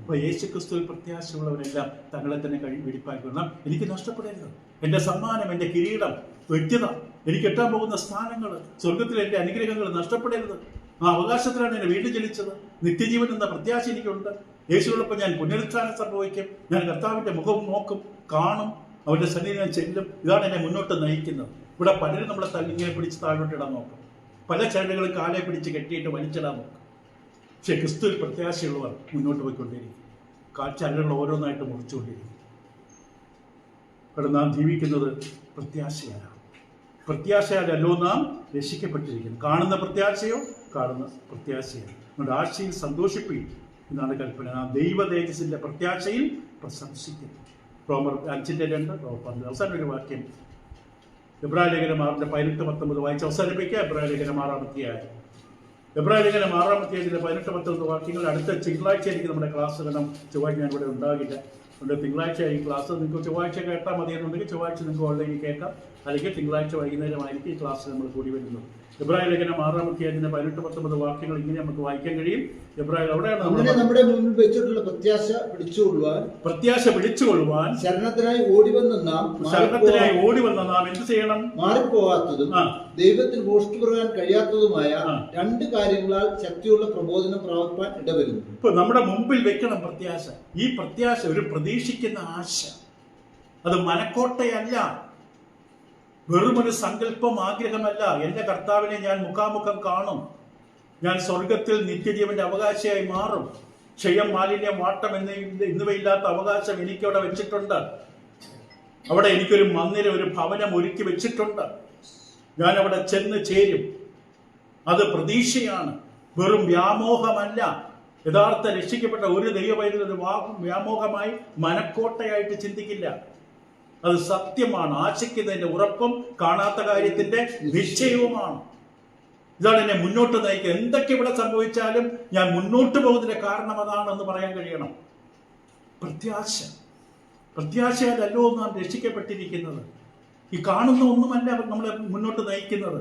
അപ്പൊ യേശുക്രിസ്തുവിൽ പ്രത്യാശയുള്ളവരെല്ലാം തങ്ങളെ തന്നെ വെടിപ്പാക്കണം. എനിക്ക് നഷ്ടപ്പെടരുത് എന്റെ സമ്മാനം, എന്റെ കിരീടം, വ്യക്തത, എനിക്ക് എത്താൻ പോകുന്ന സ്ഥാനങ്ങൾ, സ്വർഗത്തിലെ എന്റെ അനുഗ്രഹങ്ങൾ നഷ്ടപ്പെടരുത്. ആ അവകാശത്തിലാണ് എന്നെ വീണ്ടും ജനിച്ചത്. നിത്യജീവൻ എന്ന പ്രത്യാശ എനിക്കുണ്ട്. യേശുവിനോടൊപ്പം ഞാൻ പുനരുത്ഥാനം സംഭവിക്കും. ഞാൻ കർത്താവിന്റെ മുഖം നോക്കും, കാണും, അവന്റെ സന്നിധി ഞാൻ ചെല്ലും. ഇതാണ് എന്നെ മുന്നോട്ട് നയിക്കുന്നത്. ഇവിടെ പലരും നമ്മളെ ഇങ്ങനെ പിടിച്ച് താഴോട്ടിടാൻ നോക്കും. പല ചരടുകളും കാലെ പിടിച്ച് കെട്ടിയിട്ട് വലിച്ചിടാൻ നോക്കും. പക്ഷെ ക്രിസ്തുവിൽ പ്രത്യാശയുള്ളവർ മുന്നോട്ട് പോയിക്കൊണ്ടിരിക്കും. ചരടുകൾ ഓരോന്നായിട്ട് മുറിച്ചുകൊണ്ടിരിക്കും. ഇവിടെ നാം ജീവിക്കുന്നത് പ്രത്യാശയാണ്. പ്രത്യാശയാലല്ലോ നാം രക്ഷിക്കപ്പെട്ടിരിക്കുന്നു. കാണുന്ന പ്രത്യാശയോ കാണുന്ന പ്രത്യാശയാണ്. നമ്മുടെ ആശയിൽ സന്തോഷിപ്പിക്കും എന്നാണ് കൽപ്പന. നാം ദൈവ തേജസ്സിന്റെ പ്രത്യാശയിൽ പ്രശംസിക്കുന്നു. റോമർ 5:2 അവസാന ഒരു വാക്യം എബ്രായ ലേഖനം 6:18-19 വായിച്ച് അവസാനിപ്പിക്കുക. എബ്രായ ലേഖനം 6-ാം അധ്യായം 18-19 വാക്യങ്ങൾ. അടുത്ത തിങ്കളാഴ്ച ആയിരിക്കും നമ്മുടെ ക്ലാസ്. കാരണം ചൊവ്വാഴ്ച ഞാൻ ഇവിടെ ഉണ്ടാകില്ല. അതുകൊണ്ട് തിങ്കളാഴ്ച ഈ ക്ലാസ് നിങ്ങൾക്ക് ചൊവ്വാഴ്ച കേട്ടാൽ മതിയെന്നുണ്ടെങ്കിൽ ചൊവ്വാഴ്ച നിങ്ങൾക്ക് ഓൺലൈനിൽ കേൾക്കാം. അല്ലെങ്കിൽ തിങ്കളാഴ്ച വൈകുന്നേരമായിരിക്കും ഈ ക്ലാസ് നമ്മൾ കൂടി വരുന്നത്. എബ്രായ ലേഖനം 6-ാം അധ്യായത്തിന്റെ 18-19 വാക്യങ്ങൾ ഇങ്ങനെ നമുക്ക് വായിക്കാൻ കഴിയും. എബ്രായ അവിടെയാണ് നമ്മുടെ മുന്നിൽ വെച്ചിട്ടുള്ള പ്രത്യാശ പിടിച്ചുകൊള്ളുവാൻ ശരണത്തിനായി ഓടി വന്ന നാം എന്ത് ചെയ്യണം? മാറിപ്പോകാത്തതും ദൈവത്തിന് മോഷ്ടിക്കാൻ കഴിയാത്തതുമായ 2 കാര്യങ്ങളാൽ ശക്തിയുള്ള പ്രബോധനം പ്രാപിപ്പാൻ ഇടവരുന്നു. ഇപ്പൊ നമ്മുടെ മുമ്പിൽ വെക്കണം പ്രത്യാശ. ഈ പ്രത്യാശ ഒരു പ്രതീക്ഷിക്കുന്ന ആശ. അത് മനക്കോട്ടയല്ല, വെറുമൊരു സങ്കല്പം, ആഗ്രഹമല്ല. എന്റെ കർത്താവിനെ ഞാൻ മുഖാമുഖം കാണും. ഞാൻ സ്വർഗത്തിൽ നിത്യജീവന്റെ അവകാശിയായി മാറും. ക്ഷയം, മാലിന്യം, വാട്ടം എന്നിവയില്ലാത്ത അവകാശം എനിക്കവിടെ വെച്ചിട്ടുണ്ട്. അവിടെ എനിക്കൊരു മന്ദിരം, ഒരു ഭവനം ഒരുക്കി വെച്ചിട്ടുണ്ട്. ഞാൻ അവിടെ ചെന്ന് ചേരും. അത് പ്രതീക്ഷയാണ്, വെറും വ്യാമോഹമല്ല. യഥാർത്ഥ രക്ഷിക്കപ്പെട്ട ഒരു ദൈവവൈദ്യുതി ഒരു വ്യാമോഹമായി മനക്കോട്ടയായിട്ട് ചിന്തിക്കില്ല. അത് സത്യമാണ്. ആശിക്കുന്നതിന്റെ ഉറപ്പും കാണാത്ത കാര്യത്തിന്റെ നിശ്ചയവുമാണ്. ഇതാണ് എന്നെ മുന്നോട്ട് നയിക്കുക. എന്തൊക്കെ ഇവിടെ സംഭവിച്ചാലും ഞാൻ മുന്നോട്ട് പോകുന്നതിന്റെ കാരണം അതാണെന്ന് പറയാൻ കഴിയണം. പ്രത്യാശ. പ്രത്യാശയാലല്ലോ നാം രക്ഷിക്കപ്പെട്ടിരിക്കുന്നത്. ഈ കാണുന്ന ഒന്നുമല്ല നമ്മളെ മുന്നോട്ട് നയിക്കുന്നത്,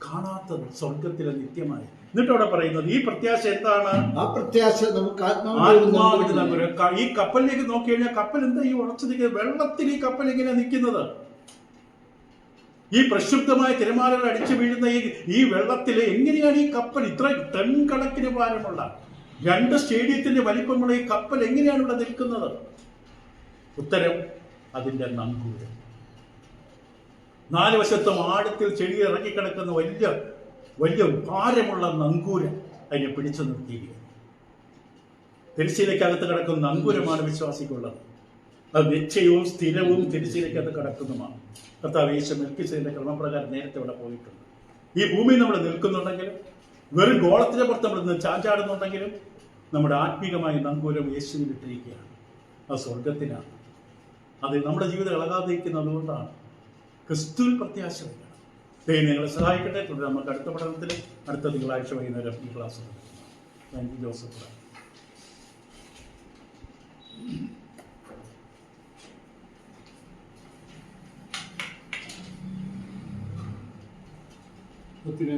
കാണാത്തത് സ്വർഗത്തിലെ നിത്യമായി. എന്നിട്ട് അവിടെ പറയുന്നത് ഈ പ്രത്യാശ എന്താണ്? ആ പ്രത്യാശ നമുക്ക് ആത്മാവിന്റെ നങ്കൂരം. ഈ കപ്പലിലേക്ക് നോക്കി കഴിഞ്ഞാൽ കപ്പൽ എന്താ ഈ ഉറച്ചു നിൽക്കുന്നത്? വെള്ളത്തിൽ ഈ കപ്പൽ എങ്ങനെയാ നിൽക്കുന്നത്? ഈ പ്രക്ഷുബ്ധമായ തിരമാലകൾ അടിച്ചു വീഴുന്ന ഈ വെള്ളത്തിൽ എങ്ങനെയാണ് ഈ കപ്പൽ ഇത്ര ടൺ കണക്കിന് ഭാരമുള്ള 2 സ്റ്റേഡിയത്തിന്റെ വലിപ്പമുള്ള ഈ കപ്പൽ എങ്ങനെയാണ് ഇവിടെ നിൽക്കുന്നത്? ഉത്തരം അതിന്റെ നങ്കൂരം. 4 വശത്തും ആഴത്തിൽ ചെടി ഇറങ്ങിക്കിടക്കുന്ന വലിയ വലിയ ഭാരമുള്ള നങ്കൂരം അതിനെ പിടിച്ചു നിർത്തിയിരിക്കുന്നു. തിരശ്ശീലയ്ക്കകത്ത് കിടക്കുന്ന നങ്കൂരമാണ് വിശ്വാസിക്കുള്ളത്. അത് നിശ്ചയവും സ്ഥിരവും തിരശ്ശീലയ്ക്കകത്ത് കിടക്കുന്നതുമാണ്. കർത്താവ് യേശു മെൽക്കിസേദിന്റെ ക്രമപ്രകാരം നേരത്തെ ഇവിടെ പോയിട്ടുണ്ട്. ഈ ഭൂമിയിൽ നമ്മൾ നിൽക്കുന്നുണ്ടെങ്കിലും വെറും ഗോളത്തിന്റെ പുറത്ത് നമ്മൾ ചാഞ്ചാടുന്നുണ്ടെങ്കിലും നമ്മുടെ ആത്മീകമായ നങ്കൂരം യേശുവിൽ ഇട്ടിരിക്കുകയാണ്. അത് സ്വർഗത്തിനാണ്. അത് നമ്മുടെ ജീവിതം ഇളകാതിരിക്കുന്നത് അതുകൊണ്ടാണ്. ക്രിസ്തുവിൽ പ്രത്യാശ വയ്ക്കണം. ദൈവം നിങ്ങളെ സഹായിക്കട്ടെ. തുടർന്ന് നമുക്ക് അടുത്ത പഠനത്തിൽ അടുത്ത തിങ്കളാഴ്ച വൈകുന്നേരം ഈ ക്ലാസ് എടുക്കുന്നു. Thank you Joseph. ഒത്തിരി